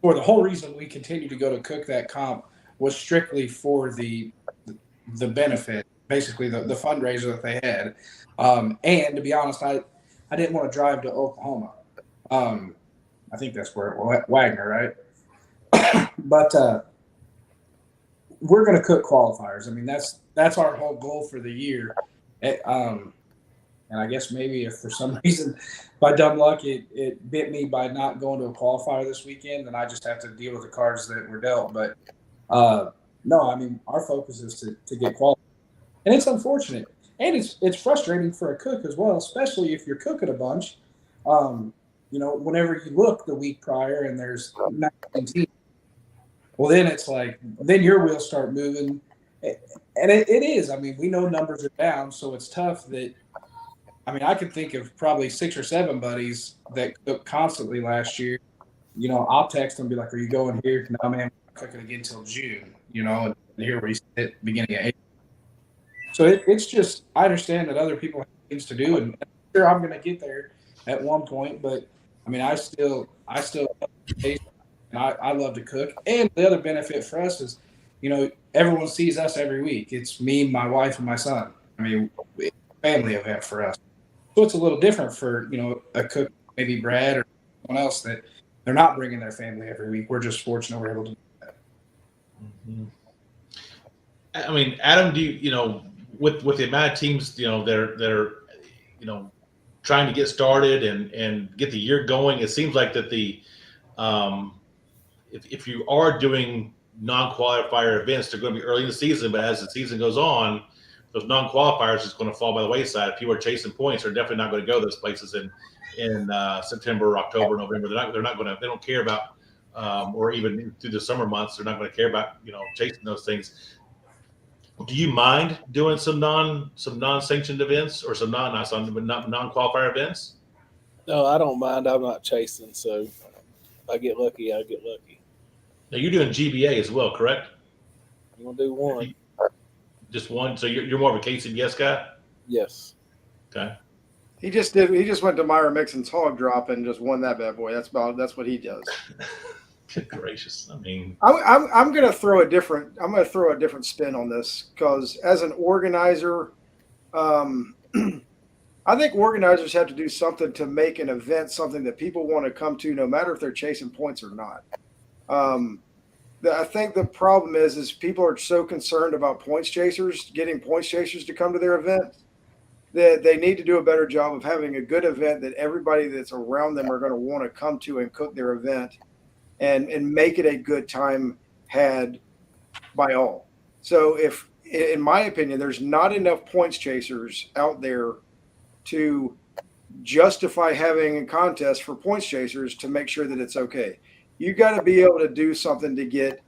for the whole reason we continued to go to cook that comp was strictly for the benefit, basically the fundraiser that they had. And to be honest, I didn't want to drive to Oklahoma. I think that's where Wagner, right? But we're going to cook qualifiers. I mean, that's our whole goal for the year. And I guess maybe if for some reason, by dumb luck, it bit me by not going to a qualifier this weekend, then I just have to deal with the cards that were dealt. But no, I mean, our focus is to get quality. And it's unfortunate. And it's frustrating for a cook as well, especially if you're cooking a bunch. Whenever you look the week prior and there's 19 teams, well, then it's like, then your wheels start moving. And it is. I mean, we know numbers are down, so it's tough that, I mean, I could think of probably 6 or 7 buddies that cooked constantly last year. I'll text them and be like, are you going here? No, man, we're cooking again until June, and here we sit beginning of April. So it's just, I understand that other people have things to do, and I'm sure I'm going to get there at one point, but I mean, I still love to taste, and I love to cook. And the other benefit for us is, everyone sees us every week. It's me, my wife, and my son. I mean, it's a family event for us. So it's a little different for, a cook, maybe Brad or someone else, that they're not bringing their family every week. We're just fortunate we're able to do that. Mm-hmm. I mean, Adam, do you, with the amount of teams, they're trying to get started and get the year going, it seems like that if you are doing non-qualifier events, they're going to be early in the season, but as the season goes on, those non-qualifiers is going to fall by the wayside. If people are chasing points, they're definitely not going to go those places in September, October, November. They're not going to. They don't care about, or even through the summer months, they're not going to care about chasing those things. Do you mind doing some non-sanctioned events or some non-qualifier events? No, I don't mind. I'm not chasing, so if I get lucky, I get lucky. Now you're doing GBA as well, correct? I'm gonna do one. Just one. So you're more of a KCBS guy? Yes. Okay. He just went to Myra Mixon's hog drop and just won that bad boy. That's what he does. Good gracious! I mean, I'm going to throw a different spin on this, because as an organizer, I think organizers have to do something to make an event something that people want to come to, no matter if they're chasing points or not. I think the problem is people are so concerned about getting points chasers to come to their event, that they need to do a better job of having a good event that everybody that's around them are going to want to come to and cook their event. And make it a good time had by all. So if, in my opinion, there's not enough points chasers out there to justify having a contest for points chasers to make sure that it's okay. You got to be able to do something to get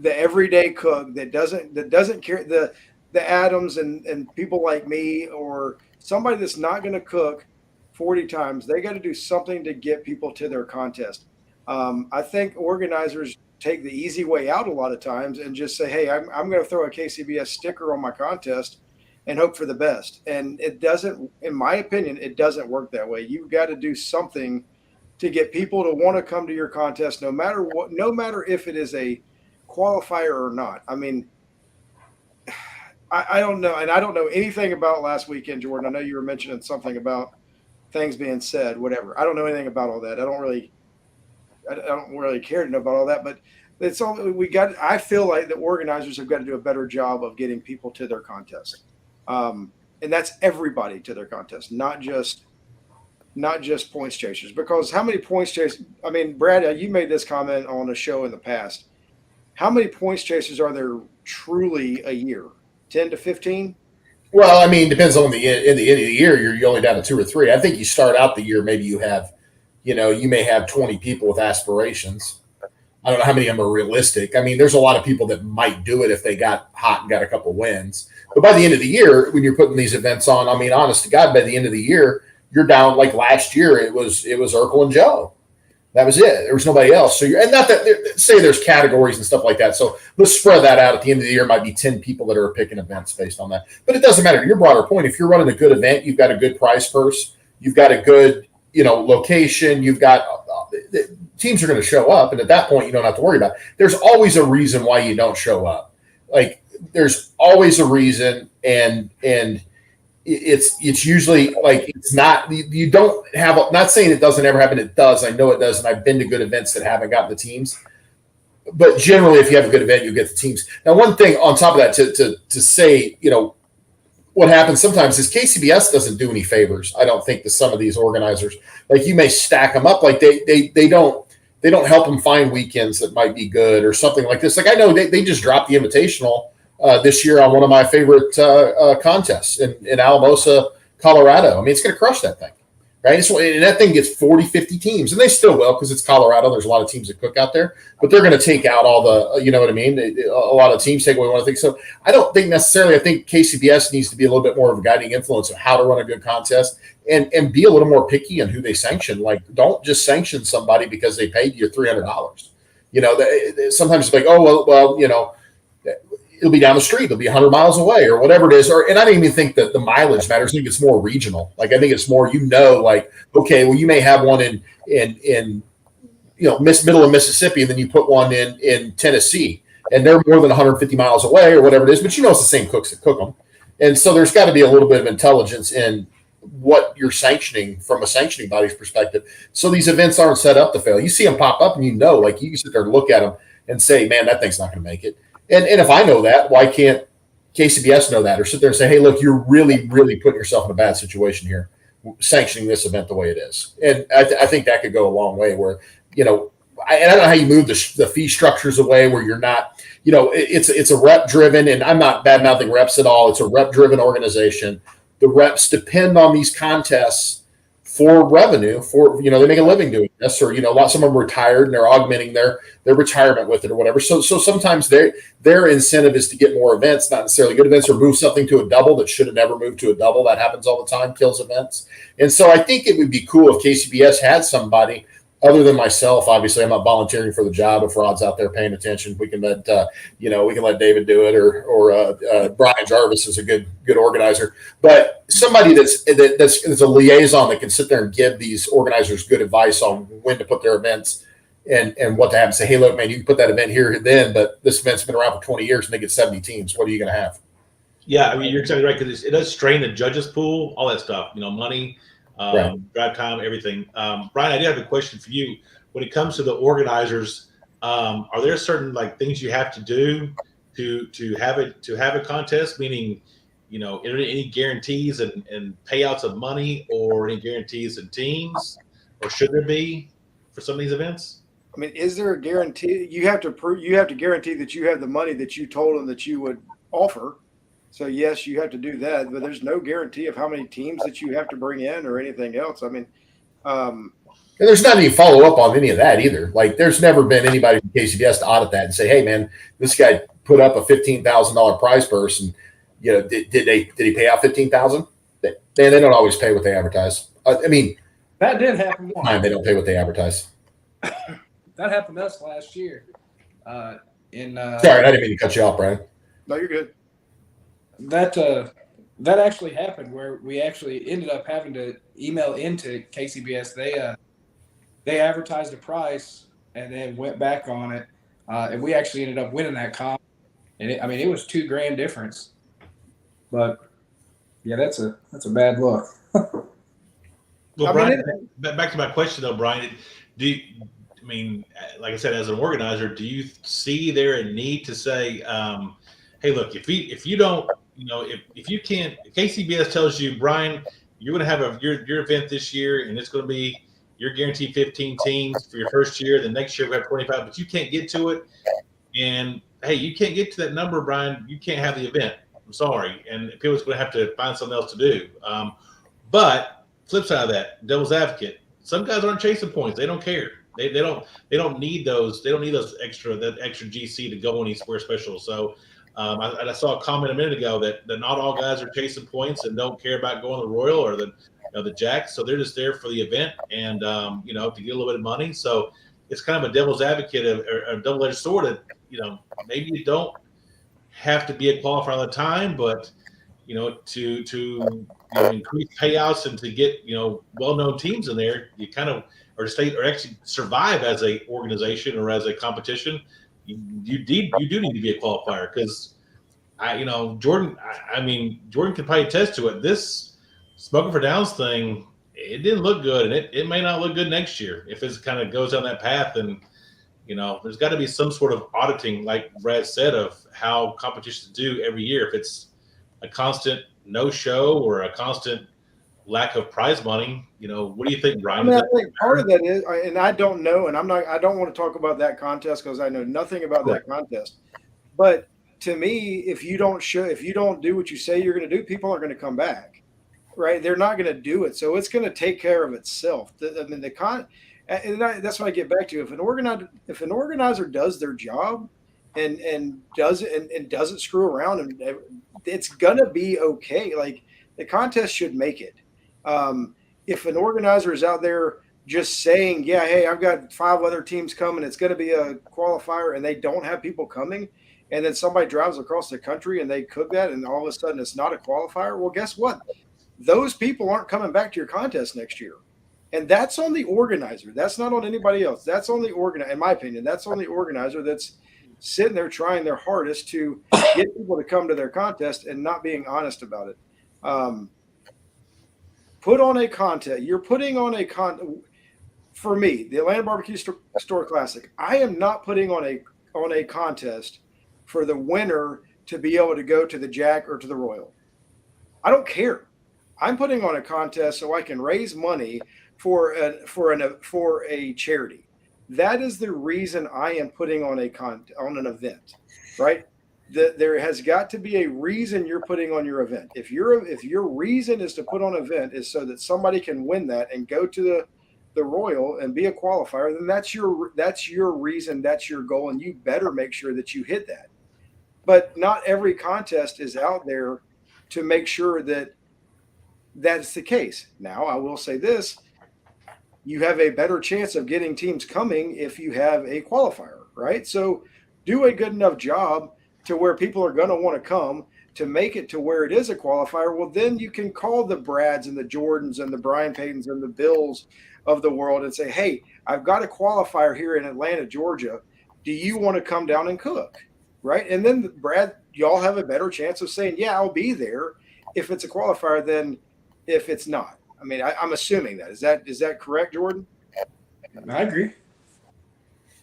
the everyday cook that doesn't care, the Adams and people like me, or somebody that's not going to cook 40 times. They got to do something to get people to their contest. I think organizers take the easy way out a lot of times and just say, hey, I'm going to throw a KCBS sticker on my contest and hope for the best. And it doesn't, in my opinion, it doesn't work that way. You've got to do something to get people to want to come to your contest, no matter if it is a qualifier or not. I mean, I don't know. And I don't know anything about last weekend, Jordan. I know you were mentioning something about things being said, whatever. I don't know anything about all that. I don't really care to know about all that, but it's all we got. I feel like the organizers have got to do a better job of getting people to their contest. And that's everybody to their contest, not just points chasers, because how many points chasers? I mean, Brad, you made this comment on a show in the past. How many points chasers are there truly a year? 10 to 15? Well, I mean, depends on the end of the year. You're only down to 2 or 3. I think you start out the year, maybe you have, you may have 20 people with aspirations. I don't know how many of them are realistic. I mean, there's a lot of people that might do it if they got hot and got a couple wins. But by the end of the year, when you're putting these events on, I mean, honest to God, by the end of the year, you're down. Like last year, it was Urkel and Joe. That was it. There was nobody else. So and not that say there's categories and stuff like that. So let's spread that out. At the end of the year, it might be 10 people that are picking events based on that. But it doesn't matter. To your broader point, if you're running a good event, you've got a good prize purse, you've got a good location, you've got teams are going to show up, and at that point, you don't have to worry about it. There's always a reason why you don't show up. Like there's always a reason, and it's usually like it's not you don't have. Not saying it doesn't ever happen. It does. I know it does, and I've been to good events that haven't gotten the teams. But generally, if you have a good event, you get the teams. Now, one thing on top of that to say, what happens sometimes is KCBS doesn't do any favors. I don't think to some of these organizers. Like you may stack them up, like they they don't help them find weekends that might be good or something like this. Like I know they just dropped the Invitational this year on one of my favorite contests in Alamosa, Colorado. I mean, it's going to crush that thing, right? And that thing gets 40, 50 teams, and they still will because it's Colorado. There's a lot of teams that cook out there, but they're going to take out all the, you know what I mean? A lot of teams take away one of the things. So I don't think necessarily, I think KCBS needs to be a little bit more of a guiding influence of how to run a good contest and be a little more picky on who they sanction. Like, don't just sanction somebody because they paid you $300. You know, sometimes it's like, oh, well, you know, it'll be down the street. It'll be 100 miles away or whatever it is. And I don't even think that the mileage matters. I think it's more regional. Like, I think it's more, you know, like, okay, well, you may have one in you know, middle of Mississippi, and then you put one in Tennessee, and they're more than 150 miles away or whatever it is. But you know, it's the same cooks that cook them. And so there's got to be a little bit of intelligence in what you're sanctioning from a sanctioning body's perspective. So these events aren't set up to fail. You see them pop up and you know, like you can sit there and look at them and say, man, that thing's not going to make it. And if I know that, why can't KCBS know that or sit there and say, hey, look, you're really, really putting yourself in a bad situation here, sanctioning this event the way it is. And I think that could go a long way where, you know, I don't know how you move the fee structures away where you're not, you know, it's a rep driven, and I'm not bad mouthing reps at all. It's a rep driven organization. The reps depend on these contests for revenue, for, you know, they make a living doing this, or, you know, some of them retired and they're augmenting their retirement with it or whatever. So sometimes their incentive is to get more events, not necessarily good events, or move something to a double that should have never moved to a double. That happens all the time, kills events. And so I think it would be cool if KCBS had somebody other than myself. Obviously, I'm not volunteering for the job. If Rod's out there paying attention, we can let we can let David do it, or Brian Jarvis is a good organizer. But somebody that's a liaison that can sit there and give these organizers good advice on when to put their events and what to have. And say, hey, look, man, you can put that event here then, but this event's been around for 20 years and they get 70 teams. What are you going to have? Yeah, I mean, you're exactly right, because it does strain the judges pool, all that stuff. You know, money. Right. Drive time, everything. Brian, I do have a question for you. When it comes to the organizers, are there certain like things you have to do to have a contest? Meaning, you know, any guarantees and payouts of money, or any guarantees in teams, or should there be for some of these events? I mean, is there a guarantee? You have to guarantee that you have the money that you told them that you would offer. So yes, you have to do that, but there's no guarantee of how many teams that you have to bring in or anything else. I mean, and there's not any follow up on any of that either. Like, there's never been anybody from KCBS to audit that and say, hey, man, this guy put up a $15,000 prize purse, and you know, did he pay out $15,000? They don't always pay what they advertise. I mean, That did happen once. they don't pay what they advertise. That happened to us last year. Sorry, I didn't mean to cut you off, Brian. no, you're good. That actually happened where we actually ended up having to email into KCBS. They advertised a price and then went back on it, and we actually ended up winning that comp. And it was $2,000 difference. But yeah, that's a bad look. Well, Brian, back to my question though, Brian. Like I said, as an organizer, do you see there a need to say, hey, look, if you don't, you know, if you can't, if KCBS tells you, Brian, you're going to have your event this year, and it's going to be, you're guaranteed 15 teams for your first year. The next year we have 25, but you can't get to it. And hey, you can't get to that number, Brian. You can't have the event. I'm sorry. And people's going to have to find something else to do. But flip side of that, devil's advocate, some guys aren't chasing points. They don't care. They don't need those. They don't need that extra GC to go on these square specials. So I saw a comment a minute ago that not all guys are chasing points and don't care about going to the Royal or the Jacks. So they're just there for the event and you know, to get a little bit of money. So it's kind of a devil's advocate or a double-edged sword. That, you know, maybe you don't have to be a qualifier all the time, but you know, to increase payouts and to get, you know, well-known teams in there, you kind of, or stay, or actually survive as a organization or as a competition, you do need to be a qualifier. Because Jordan can probably attest to it. This Smoking for Downs thing, it didn't look good, and it may not look good next year if it kind of goes down that path. And you know, there's got to be some sort of auditing, like Brad said, of how competitions do every year. If it's a constant no show or a constant lack of prize money. What do you think, Brian? I think part of that is, and I don't know, and I don't want to talk about that contest because I know nothing about that contest. But to me, if you don't do what you say you're going to do, people aren't going to come back, right? They're not going to do it. So it's going to take care of itself. That's what I get back to. If an organizer does their job and doesn't screw around, and it's going to be okay. Like, the contest should make it. If an organizer is out there just saying, yeah, hey, I've got 5 other teams coming, it's going to be a qualifier, and they don't have people coming, and then somebody drives across the country and they cook that, and all of a sudden it's not a qualifier, well, guess what? Those people aren't coming back to your contest next year. And that's on the organizer. That's not on anybody else. That's on the organizer, in my opinion. That's on the organizer that's sitting there trying their hardest to get people to come to their contest and not being honest about it. Put on a contest. You're putting on for me, the Atlanta Barbecue Store Classic. I am not putting on a contest for the winner to be able to go to the Jack or to the Royal. I don't care. I'm putting on a contest so I can raise money for a charity. That is the reason I am putting on an event, right? There has got to be a reason you're putting on your event. If your reason is to put on an event is so that somebody can win that and go to the Royal and be a qualifier, then that's your reason, that's your goal, and you better make sure that you hit that. But not every contest is out there to make sure that that's the case. Now, I will say this: you have a better chance of getting teams coming if you have a qualifier, right? So do a good enough job to where people are going to want to come to make it to where it is a qualifier. Well, then you can call the Brads and the Jordans and the Brian Paytons and the Bills of the world and say, hey, I've got a qualifier here in Atlanta, Georgia. Do you want to come down and cook? Right? And then, Brad, y'all have a better chance of saying, yeah, I'll be there if it's a qualifier than if it's not. I mean, I'm assuming that. Is that correct, Jordan? I agree.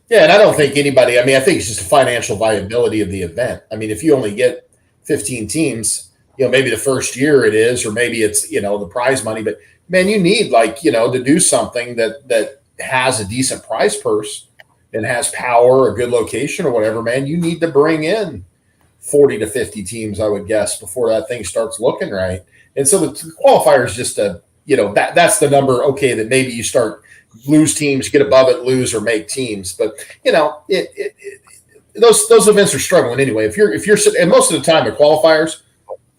Yeah, and I don't think anybody – I mean, I think it's just the financial viability of the event. I mean, if you only get 15 teams, maybe the first year it is, or maybe it's, the prize money. But, man, you need, to do something that has a decent prize purse and has power, a good location or whatever, man. You need to bring in 40 to 50 teams, I would guess, before that thing starts looking right. And so the qualifier is just that's the number, okay, that maybe you start – lose teams, get above it, lose or make teams. But those events are struggling anyway. If you're and most of the time the qualifiers,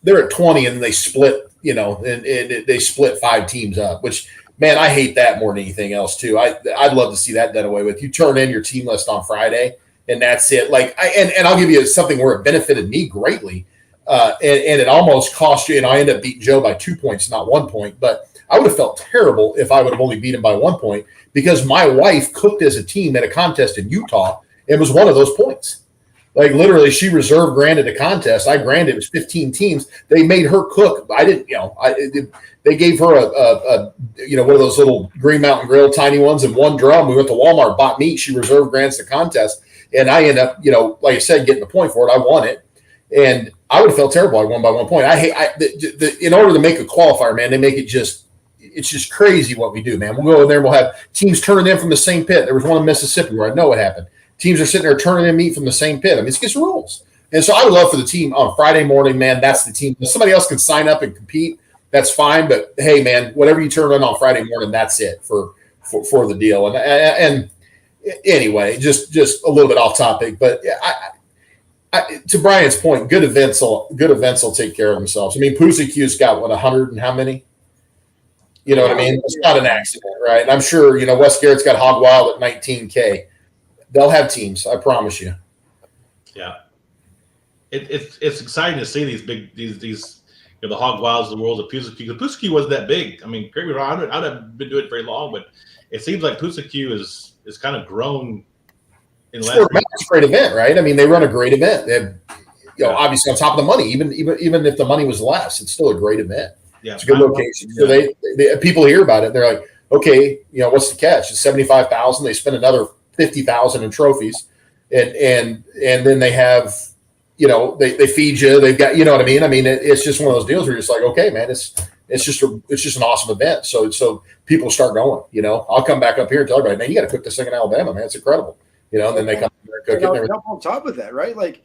they're at 20 and they split, and they split 5 teams up, which, man, I hate that more than anything else too. I'd love to see that done away with. You turn in your team list on Friday and that's it. And I'll give you something where it benefited me greatly. And it almost cost you, and I ended up beating Joe by 2 points, not 1 point, but I would have felt terrible if I would have only beat him by 1 point, because my wife cooked as a team at a contest in Utah. It was one of those points. Like, literally, she reserve granted a contest. I granted it was 15 teams. They made her cook. I didn't, they gave her a one of those little Green Mountain Grill tiny ones and one drum. We went to Walmart, bought meat. She reserve grants the contest, and I end up, like I said, getting the point for it. I won it, and I would have felt terrible. I won by 1 point. In order to make a qualifier, man, they make it just. It's just crazy what we do, man. We'll go in there and we'll have teams turning in from the same pit. There was one in Mississippi where I know what happened. Teams are sitting there turning in meat from the same pit. I mean, it's just rules. And so I would love for the team on Friday morning, man, that's the team. If somebody else can sign up and compete, that's fine. But, hey, man, whatever you turn in on Friday morning, that's it for the deal. And anyway, just a little bit off topic. But to Brian's point, good events will take care of themselves. I mean, Pusacu's got, 100 and how many? You know what I mean? It's not an accident, right? And I'm sure, West Garrett's got Hog Wild at 19K. They'll have teams, I promise you. Yeah. It's exciting to see these the Hog Wilds of the world of Pusacu. Because Pusacu wasn't that big. I mean, correct me wrong, I haven't been doing it very long, but it seems like Pusacu is kind of grown in the last year. It's a great event, right? I mean, they run a great event. They have, obviously on top of the money, even if the money was less, it's still a great event. Yeah, it's a good location. So they people hear about it. They're like, okay, what's the catch? It's $75,000. They spend another $50,000 in trophies, and then they have, they feed you. They've got, you know what I mean? I mean, it's just one of those deals where you're just like, okay, man, it's It's just an awesome event. So people start going. You know, I'll come back up here and tell everybody, man, you got to cook this thing in Alabama, man. It's incredible. You know, and then they come here and cook it. And everything. On top of that, right? Like,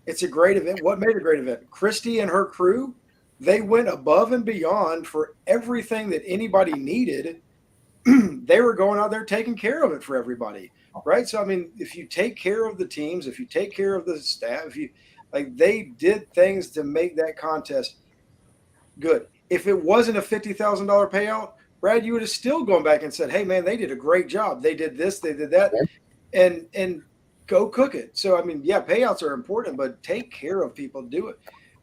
it's a great event. What made it a great event? Christy and her crew, they went above and beyond for everything that anybody needed. They were going out there taking care of it for everybody, right? So, I mean, if you take care of the teams, if you take care of the staff, if you like, they did things to make that contest good. If it wasn't a $50,000 payout, Brad, you would have still gone back and said, hey, man, they did a great job. They did this, they did that, and go cook it. So, I mean, yeah, payouts are important, but take care of people, do it.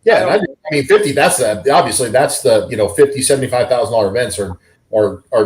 Yeah, I mean, 50. That's obviously that's the $50,000, $75,000 events are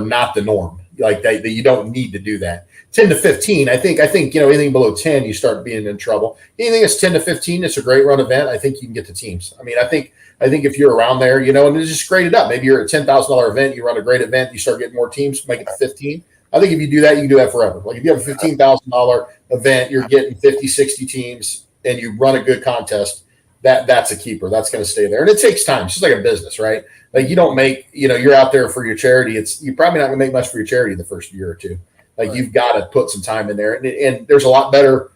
not the norm. Like that, you don't need to do that. 10 to 15, I think anything below 10, you start being in trouble. Anything that's 10 to 15, it's a great run event. I think you can get the teams. I mean, I think if you're around there, and it's just grade it up. Maybe you're at a $10,000 event, you run a great event, you start getting more teams, make it to 15. I think if you do that, you can do that forever. Like if you have a $15,000 event, you're getting 50, 60 teams, and you run a good contest. That's a keeper. That's going to stay there. And it takes time. It's just like a business, right? Like you don't make, you're out there for your charity. You're probably not going to make much for your charity the first year or two. Like right. You've got to put some time in there. And there's a lot better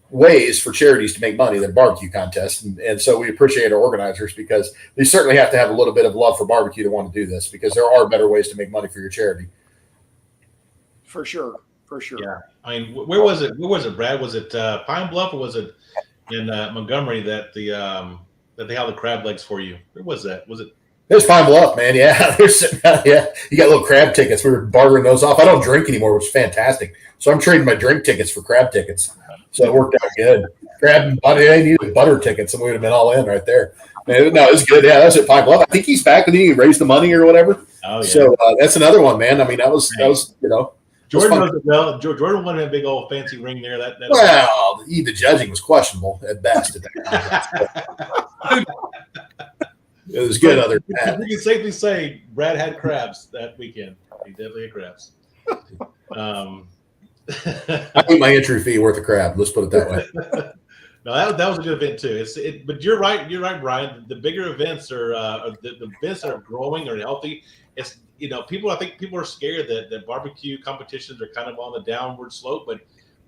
ways for charities to make money than barbecue contests. And so we appreciate our organizers because they certainly have to have a little bit of love for barbecue to want to do this because there are better ways to make money for your charity. For sure. Yeah. I mean, where was it, Brad? Was it Pine Bluff or was it in Montgomery that they held the crab legs for you? Where was that? Was it? There's Pine Bluff, man. Yeah, they're sitting out. Yeah, you got little crab tickets. We were bartering those off. I don't drink anymore, which is fantastic. So I'm trading my drink tickets for crab tickets. So it worked out good. Crab and butter. I needed butter tickets, and we would have been all in right there. Man, no, it was good. Yeah, that's at Pine Bluff. I think he's back. Didn't he raise the money or whatever? Oh yeah. So that's another one, man. I mean, that was Jordan wanted a big old fancy ring there. The judging was questionable at best. At that it was good. Other than that, we can safely say Brad had crabs that weekend. He definitely had crabs. I think my entry fee worth a crab. Let's put it that way. No, that was a good event too. But you're right, Brian. The bigger events are the events that are growing or healthy. It's I think people are scared that barbecue competitions are kind of on the downward slope. But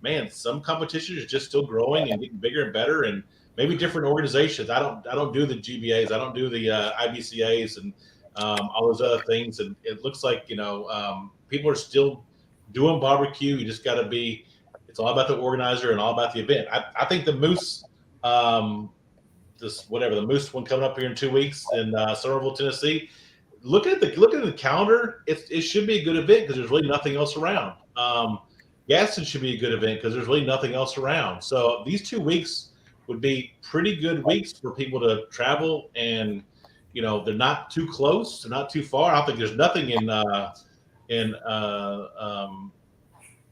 man, some competitions are just still growing and getting bigger and better. And maybe different organizations. I don't do the GBAs. I don't do the IBCAs and all those other things. And it looks like people are still doing barbecue. You just got to be. It's all about the organizer and all about the event. I think the Moose, the Moose one coming up here in 2 weeks in Somerville, Tennessee. Looking at the calendar, it should be a good event because there's really nothing else around. Gaston should be a good event because there's really nothing else around. So these 2 weeks would be pretty good weeks for people to travel, and they're not too close, they're not too far. I don't think there's nothing in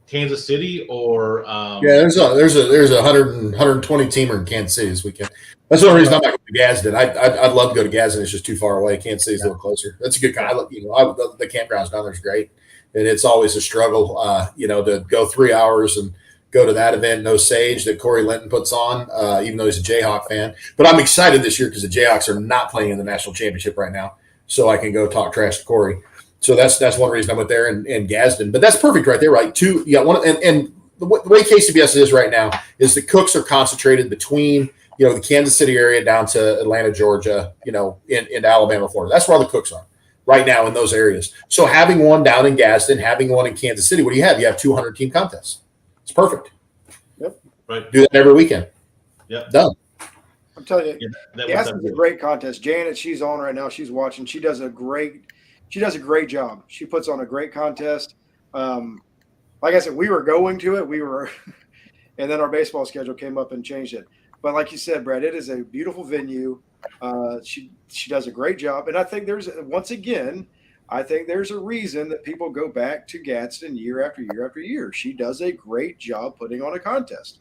Kansas City or there's a 120 teamer in Kansas City this weekend. That's the only reason I'm not going to Gadsden. I'd love to go to Gadsden. It's just too far away. Kansas City's a little closer. That's a good kind. The campgrounds down there is great, and it's always a struggle. To go 3 hours and go to that event, No Sage, that Corey Linton puts on, even though he's a Jayhawk fan. But I'm excited this year because the Jayhawks are not playing in the national championship right now, so I can go talk trash to Corey. So that's one reason I went there in Gadsden. But that's perfect right there, right? You got one, and the way KCBS is right now is the cooks are concentrated between the Kansas City area down to Atlanta, Georgia, in Alabama, Florida. That's where all the cooks are right now in those areas. So having one down in Gadsden, having one in Kansas City, what do you have? You have 200 team contests. It's perfect. Yep. Right. Do that every weekend. Yep. Done. I'm telling you, Gadsden's a great contest. Janet, she's on right now. She's watching. She does a great job. She puts on a great contest. Like I said, we were going to it. And then our baseball schedule came up and changed it. But like you said, Brad, it is a beautiful venue. She does a great job. And I think there's a reason that people go back to Gadsden year after year after year. She does a great job putting on a contest.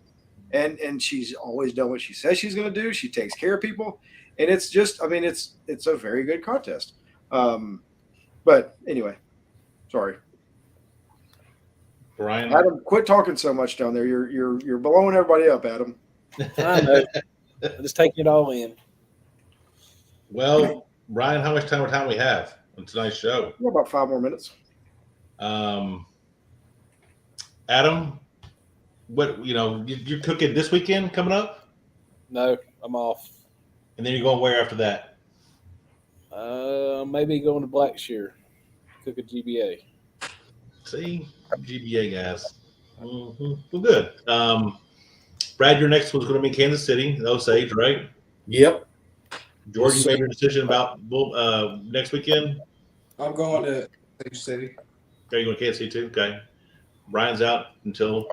And she's always done what she says she's going to do. She takes care of people. And it's just, it's a very good contest. But anyway, sorry. Brian, Adam, quit talking so much down there. You're blowing everybody up, Adam. I know. I'm just taking it all in. Well, Brian, how much time we have? It's a nice show. Yeah, about 5 more minutes. Adam, what you're cooking this weekend coming up, No, I'm off. and then you're going where after that? Maybe going to Blackshear, cook a GBA. See, GBA guys. Well, good. Brad, your next one's going to be Kansas City, Osage, right? Yep. George, you made your decision about next weekend. I'm going to Sage City. Okay, you going to Kansas City too? Okay. Brian's out until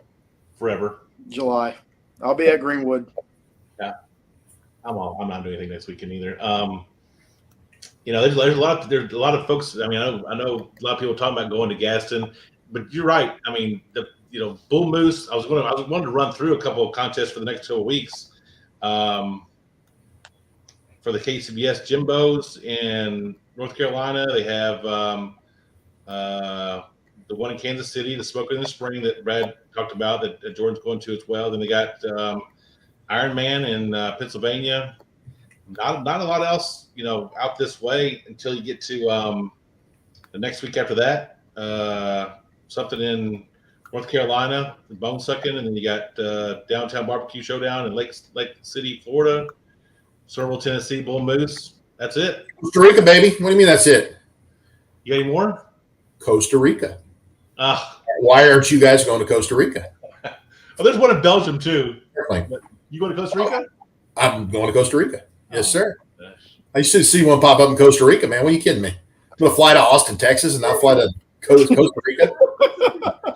forever. July. I'll be at Greenwood. I'm not doing anything next weekend either. There's a lot of folks. I mean, I know a lot of people talking about going to Gaston, but you're right. I mean, Bull Moose. I was wanting to run through a couple of contests for the next 2 weeks. For the KCBS Jimbos in North Carolina, they have the one in Kansas City, the Smoking in the Spring that Brad talked about that Jordan's going to as well. Then they got Ironman in Pennsylvania. Not a lot else, out this way until you get to the next week after that. Something in North Carolina, Bone Sucking, and then you got Downtown Barbecue Showdown in Lake City, Florida, Somerville, Tennessee, Bull Moose. That's it. Costa Rica, baby. What do you mean that's it? You got any more? Costa Rica. Why aren't you guys going to Costa Rica? There's one in Belgium too. Like, You going to Costa Rica? I'm going to Costa Rica. Yes, sir. I used to see one pop up in Costa Rica, man. What are you kidding me? I'm going to fly to Austin, Texas, and not fly to Costa Rica.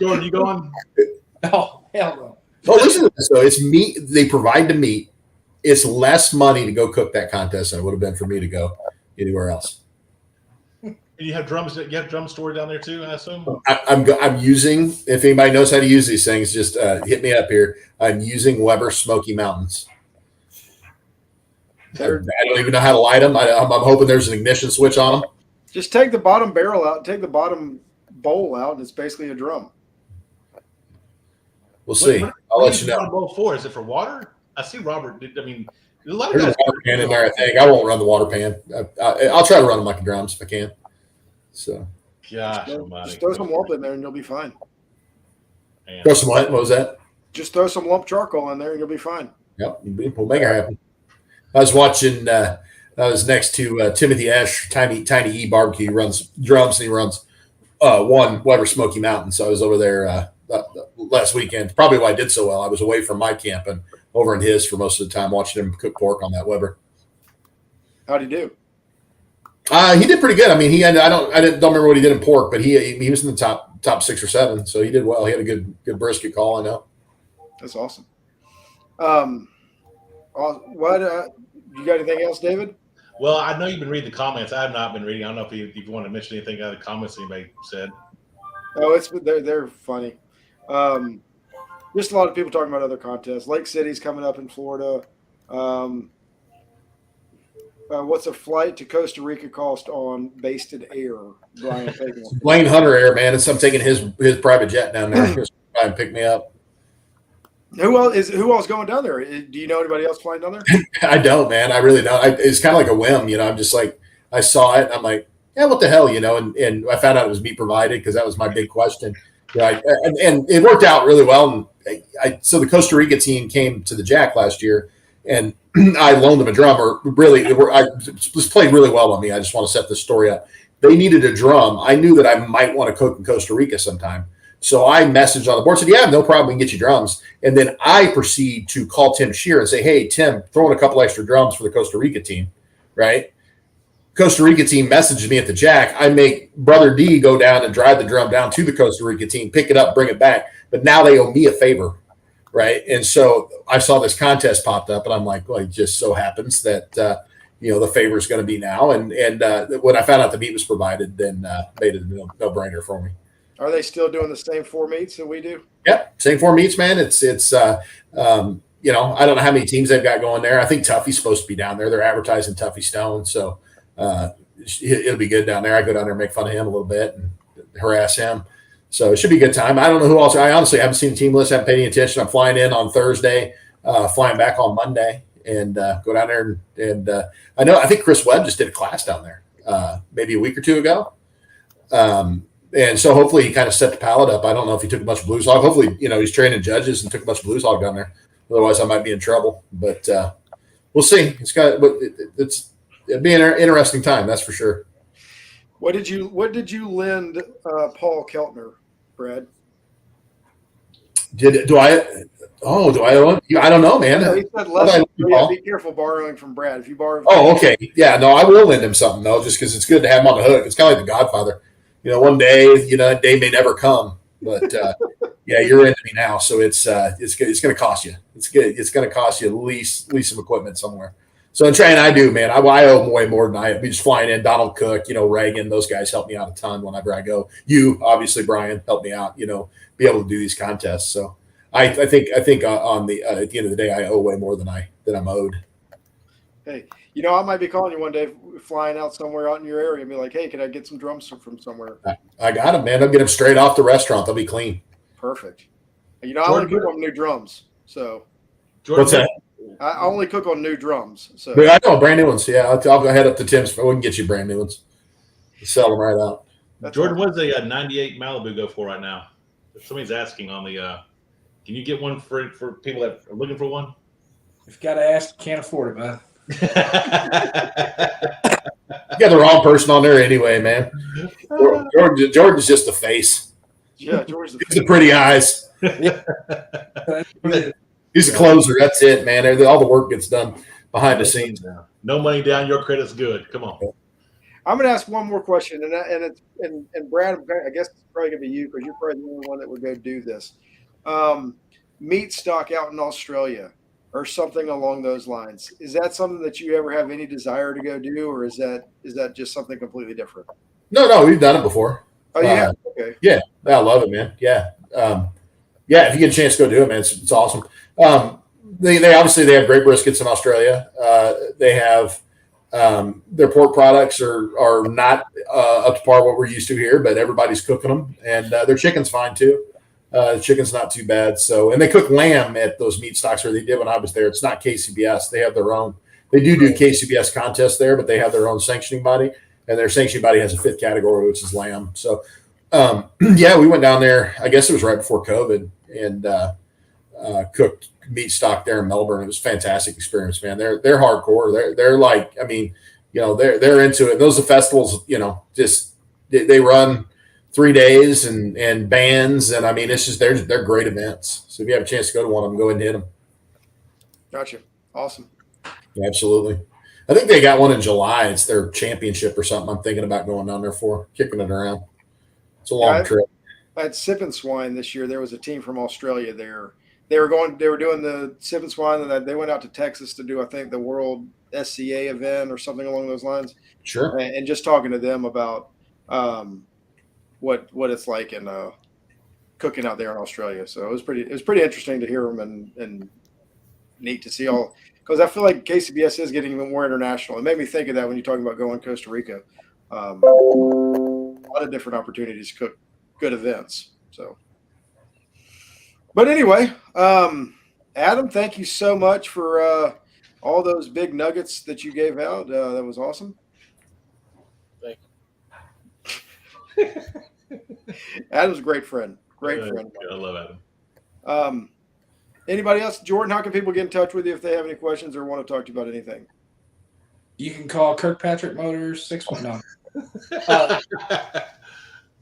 Jordan, you going? Oh, hell no. Oh, listen to this, though. It's meat. They provide the meat. It's less money to go cook that contest than it would have been for me to go anywhere else. You have drums. You have drum store down there too, I assume. I'm using. If anybody knows how to use these things, just hit me up here. I'm using Weber Smoky Mountains. I don't even know how to light them. I'm hoping there's an ignition switch on them. Just take the bottom barrel out, take the bottom bowl out, and it's basically a drum. We'll see. I'll let you know. What bowl for? Is it for water? I see Robert. I mean, there's a lot of There's guys. a water pan in there. I think I won't run the water pan. I'll try to run them like drums if I can. So, Gosh, Just throw some lump in there and you'll be fine. Man. throw some what? What was that? Just throw some lump charcoal in there and you'll be fine. Yep, we'll make it happen. I was watching. I was next to Timothy Esch, Tiny E Barbecue. He runs drums and he runs one Weber Smoky Mountain. So I was over there last weekend. Probably why I did so well. I was away from my camp and over in his for most of the time, watching him cook pork on that Weber. How'd he do? He did pretty good. I mean, I don't remember what he did in pork, but he was in the top 6 or 7, so he did well. He had a good brisket call. I know. That's awesome. What you got anything else, David? Well, I know you've been reading the comments. I have not been reading. I don't know if you want to mention anything out of the comments anybody said. Oh, they're funny. Just a lot of people talking about other contests. Lake City's coming up in Florida. What's a flight to Costa Rica cost on Basted Air? Brian taking one. Blaine Hunter Air, man. I'm taking his private jet down there. Just try and pick me up. Who else going down there? Do you know anybody else flying down there? I don't, man. I really don't. It's kind of like a whim, I'm just like, I saw it. And I'm like, yeah, what the hell, And I found out it was meat provided because that was my big question. Right, and it worked out really well. And so the Costa Rica team came to the Jack last year, and I loaned them a drum. This played really well on me. I just want to set this story up. They needed a drum. I knew that I might want to cook in Costa Rica sometime. So I messaged on the board, said, yeah, no problem, we can get you drums. And then I proceed to call Tim Shear and say, hey, Tim, throw in a couple extra drums for the Costa Rica team, right? Costa Rica team messages me at the Jack. I make Brother D go down and drive the drum down to the Costa Rica team, pick it up, bring it back. But now they owe me a favor, right? And so I saw this contest popped up, and I'm like, well, it just so happens that, the favor is going to be now. And when I found out the meat was provided, then made it a no-brainer for me. Are they still doing the same 4 meats that we do? Yep, same 4 meats, man. It's I don't know how many teams they've got going there. I think Tuffy's supposed to be down there. They're advertising Tuffy Stone, so it'll be good down there. I go down there and make fun of him a little bit and harass him. So it should be a good time. I don't know who else. I honestly haven't seen the team list. Haven't paid any attention. I'm flying in on Thursday, flying back on Monday, and go down there and I think Chris Webb just did a class down there. maybe a week or two ago. And so hopefully he kind of set the palate up. I don't know if he took a bunch of Blues Hog. Hopefully, he's training judges and took a bunch of Blues Hog down there. Otherwise, I might be in trouble. But we'll see. It'd be an interesting time, that's for sure. What did you lend Paul Keltner, Brad? Do I owe him? I don't know, man. No, he said less. Be careful borrowing from Brad. If you borrow. Oh, okay. Yeah, no, I will lend him something though, just because it's good to have him on the hook. It's kind of like the Godfather. One day, that day may never come, but yeah, you're into me now, so it's going to cost you. It's going to cost you at least some equipment somewhere. So in training, I do, man. I owe them way more than I be just flying in. Donald Cook, Reagan, those guys help me out a ton whenever I go. You, obviously, Brian, help me out. Be able to do these contests. So I think on the at the end of the day, I owe way more than I'm owed. Hey, I might be calling you one day, flying out somewhere out in your area, and be like, "Hey, can I get some drums from somewhere?" I got them, man. I'll get them straight off the restaurant. They'll be clean. Perfect. I only cook on new drums, so. Jordan, what's that? I only cook on new drums. So I know brand new ones. Yeah, I'll go head up to Tim's. We can get you brand new ones. Sell them right out. Jordan, what does a 98 Malibu go for right now? If somebody's asking on the, can you get one for people that are looking for one? If you got to ask, can't afford it, man. You got the wrong person on there anyway, man. Jordan's just a face. Yeah, George's the pretty eyes. He's a closer. That's it, man. All the work gets done behind the scenes now. No money down. Your credit's good. Come on. I'm going to ask one more question, and Brad, I guess it's probably going to be you because you're probably the only one that would go do this. Meat stock out in Australia or something along those lines. Is that something that you ever have any desire to go do, or is that just something completely different? No, we've done it before. Oh, yeah. Okay. Yeah, I love it, man. Yeah. Yeah, if you get a chance to go do it, man, it's awesome. They obviously have great briskets in Australia. They have their pork products are not up to par what we're used to here, but everybody's cooking them, and their chicken's fine too. The chicken's not too bad. So, and they cook lamb at those meat stocks, or they did when I was there. It's not KCBS; they have their own. They do KCBS contests there, but they have their own sanctioning body, and their sanctioning body has a 5th category, which is lamb. So, yeah, we went down there. I guess it was right before COVID, and cooked meat stock there in Melbourne. It was a fantastic experience, man. They're hardcore. They're like, I mean, they're into it. Those are festivals, just they run 3 days and bands, and I mean, it's just they're great events. So if you have a chance to go to one of them, go ahead and hit them. Gotcha. Awesome. Yeah, absolutely. I think they got one in July. It's their championship or something. I'm thinking about going down there for kicking it around. It's a long trip. I had Sip and Swine this year. There was a team from Australia there. They were doing the Sip and Swine, and they went out to Texas to do, I think, the World SCA event or something along those lines. Sure. And just talking to them about what it's like in cooking out there in Australia. So it was pretty interesting to hear them and neat to see all, because I feel like KCBS is getting even more international. It made me think of that when you're talking about going to Costa Rica. A lot of different opportunities to cook good events. So, but anyway, Adam, thank you so much for all those big nuggets that you gave out. That was awesome. Thank you. Adam's a great friend. Great friend. I love Adam. Anybody else? Jordan, how can people get in touch with you if they have any questions or want to talk to you about anything? You can call Kirkpatrick Motors 619.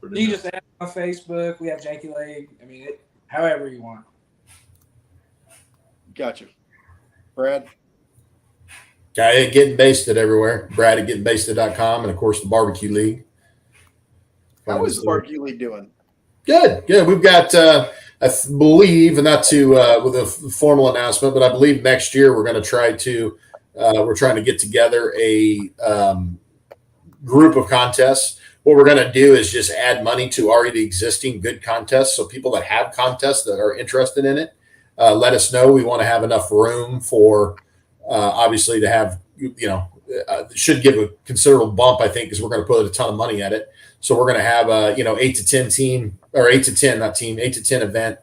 You can just add on Facebook. We have Janky Leg. I mean, however you want. Gotcha. Brad? Guy getting basted everywhere. Brad at gettingbasted.com, and of course the Barbecue League. How is the Barbecue League doing? Good. We've got, I believe, and not to with a formal announcement, but I believe next year we're going to trying to get together a group of contests. What we're going to do is just add money to already existing good contests. So people that have contests that are interested in it, let us know. We want to have enough room for, obviously, to have, should give a considerable bump, I think, because we're going to put a ton of money at it. So we're going to have a, 8 to 10 event,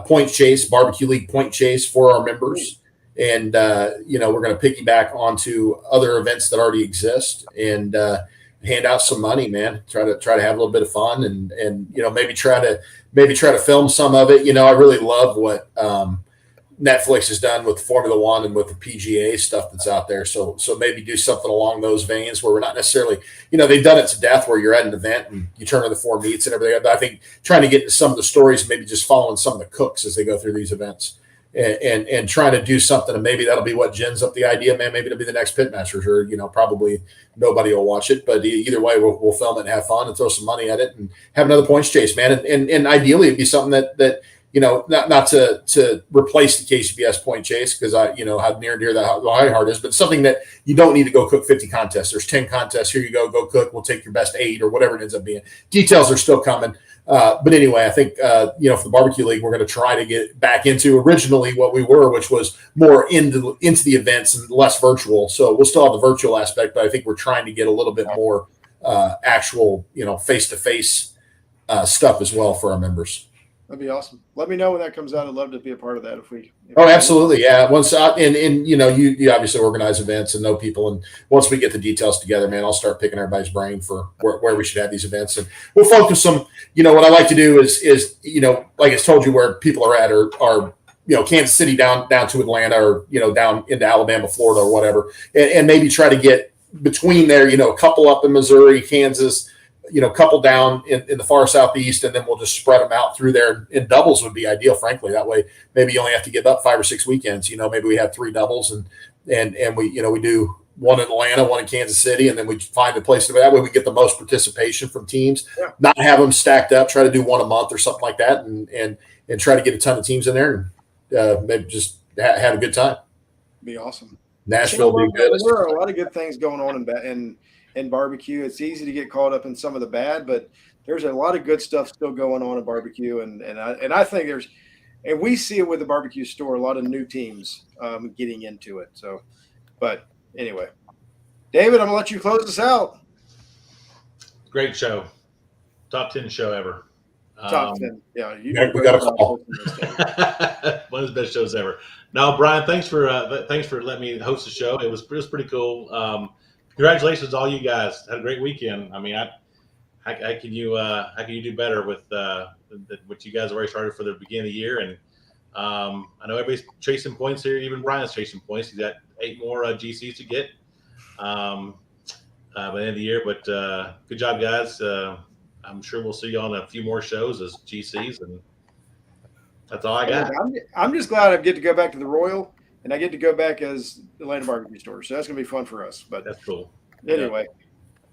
point chase, Barbecue League point chase for our members. And, we're going to piggyback onto other events that already exist. And hand out some money, man. Try to have a little bit of fun and maybe try to film some of it. I really love what Netflix has done with Formula One and with the PGA stuff that's out there. So maybe do something along those veins where we're not necessarily, they've done it to death where you're at an event and you turn on the 4 meets and everything. But I think trying to get into some of the stories, maybe just following some of the cooks as they go through these events and trying to do something. And maybe that'll be what gins up the idea, man. Maybe it'll be the next Pitmasters or, probably nobody will watch it. But either way, we'll film it and have fun and throw some money at it and have another points chase, man. And ideally it'd be something that not to replace the KCBS point chase because I, how near and dear that my heart is, but something that you don't need to go cook 50 contests. There's 10 contests. Here you go cook. We'll take your best 8 or whatever it ends up being. Details are still coming. But anyway, I think, for the barbecue league, we're going to try to get back into originally what we were, which was more into the events and less virtual. So we'll still have the virtual aspect, but I think we're trying to get a little bit more actual, face-to-face stuff as well for our members. That'd be awesome. Let me know when that comes out. I'd love to be a part of that. Oh, absolutely. Yeah. Once you obviously organize events and know people. And once we get the details together, man, I'll start picking everybody's brain for where we should have these events. And we'll focus some, what I like to do is, like I told you where people are at are Kansas City down to Atlanta or, down into Alabama, Florida or whatever. And maybe try to get between there, a couple up in Missouri, Kansas, couple down in the far southeast, and then we'll just spread them out through there. And doubles would be ideal, frankly. That way, maybe you only have to give up 5 or 6 weekends. Maybe we have 3 doubles, and we we do one in Atlanta, one in Kansas City, and then we find a place that way we get the most participation from teams. Yeah. Not have them stacked up. Try to do one a month or something like that, and try to get a ton of teams in there and maybe just have a good time. Be awesome. Nashville would be good. There are a lot of good things going on in barbecue. It's easy to get caught up in some of the bad, but there's a lot of good stuff still going on in barbecue. And I think and we see it with the barbecue store, a lot of new teams getting into it. So, but anyway, David, I'm gonna let you close us out. Great show. Top 10 show ever. Top 10. Yeah. We got a call. One of the best shows ever. Now, Brian, thanks for letting me host the show. It was pretty cool. Congratulations to all you guys. Had a great weekend. I mean, how can you do better with what you guys have already started for the beginning of the year? And I know everybody's chasing points here. Even Brian's chasing points. He's got 8 more GCs to get by the end of the year. But good job, guys. I'm sure we'll see you on a few more shows as GCs, and that's all I got. I'm just glad I get to go back to the Royal. And I get to go back as Atlanta Barbecue Store. So that's going to be fun for us. But that's cool. Anyway,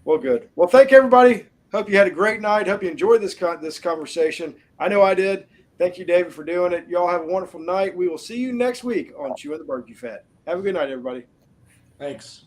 well, good. Well, thank you, everybody. Hope you had a great night. Hope you enjoyed this conversation. I know I did. Thank you, David, for doing it. Y'all have a wonderful night. We will see you next week on Chewin the BBQ Fat. Have a good night, everybody. Thanks.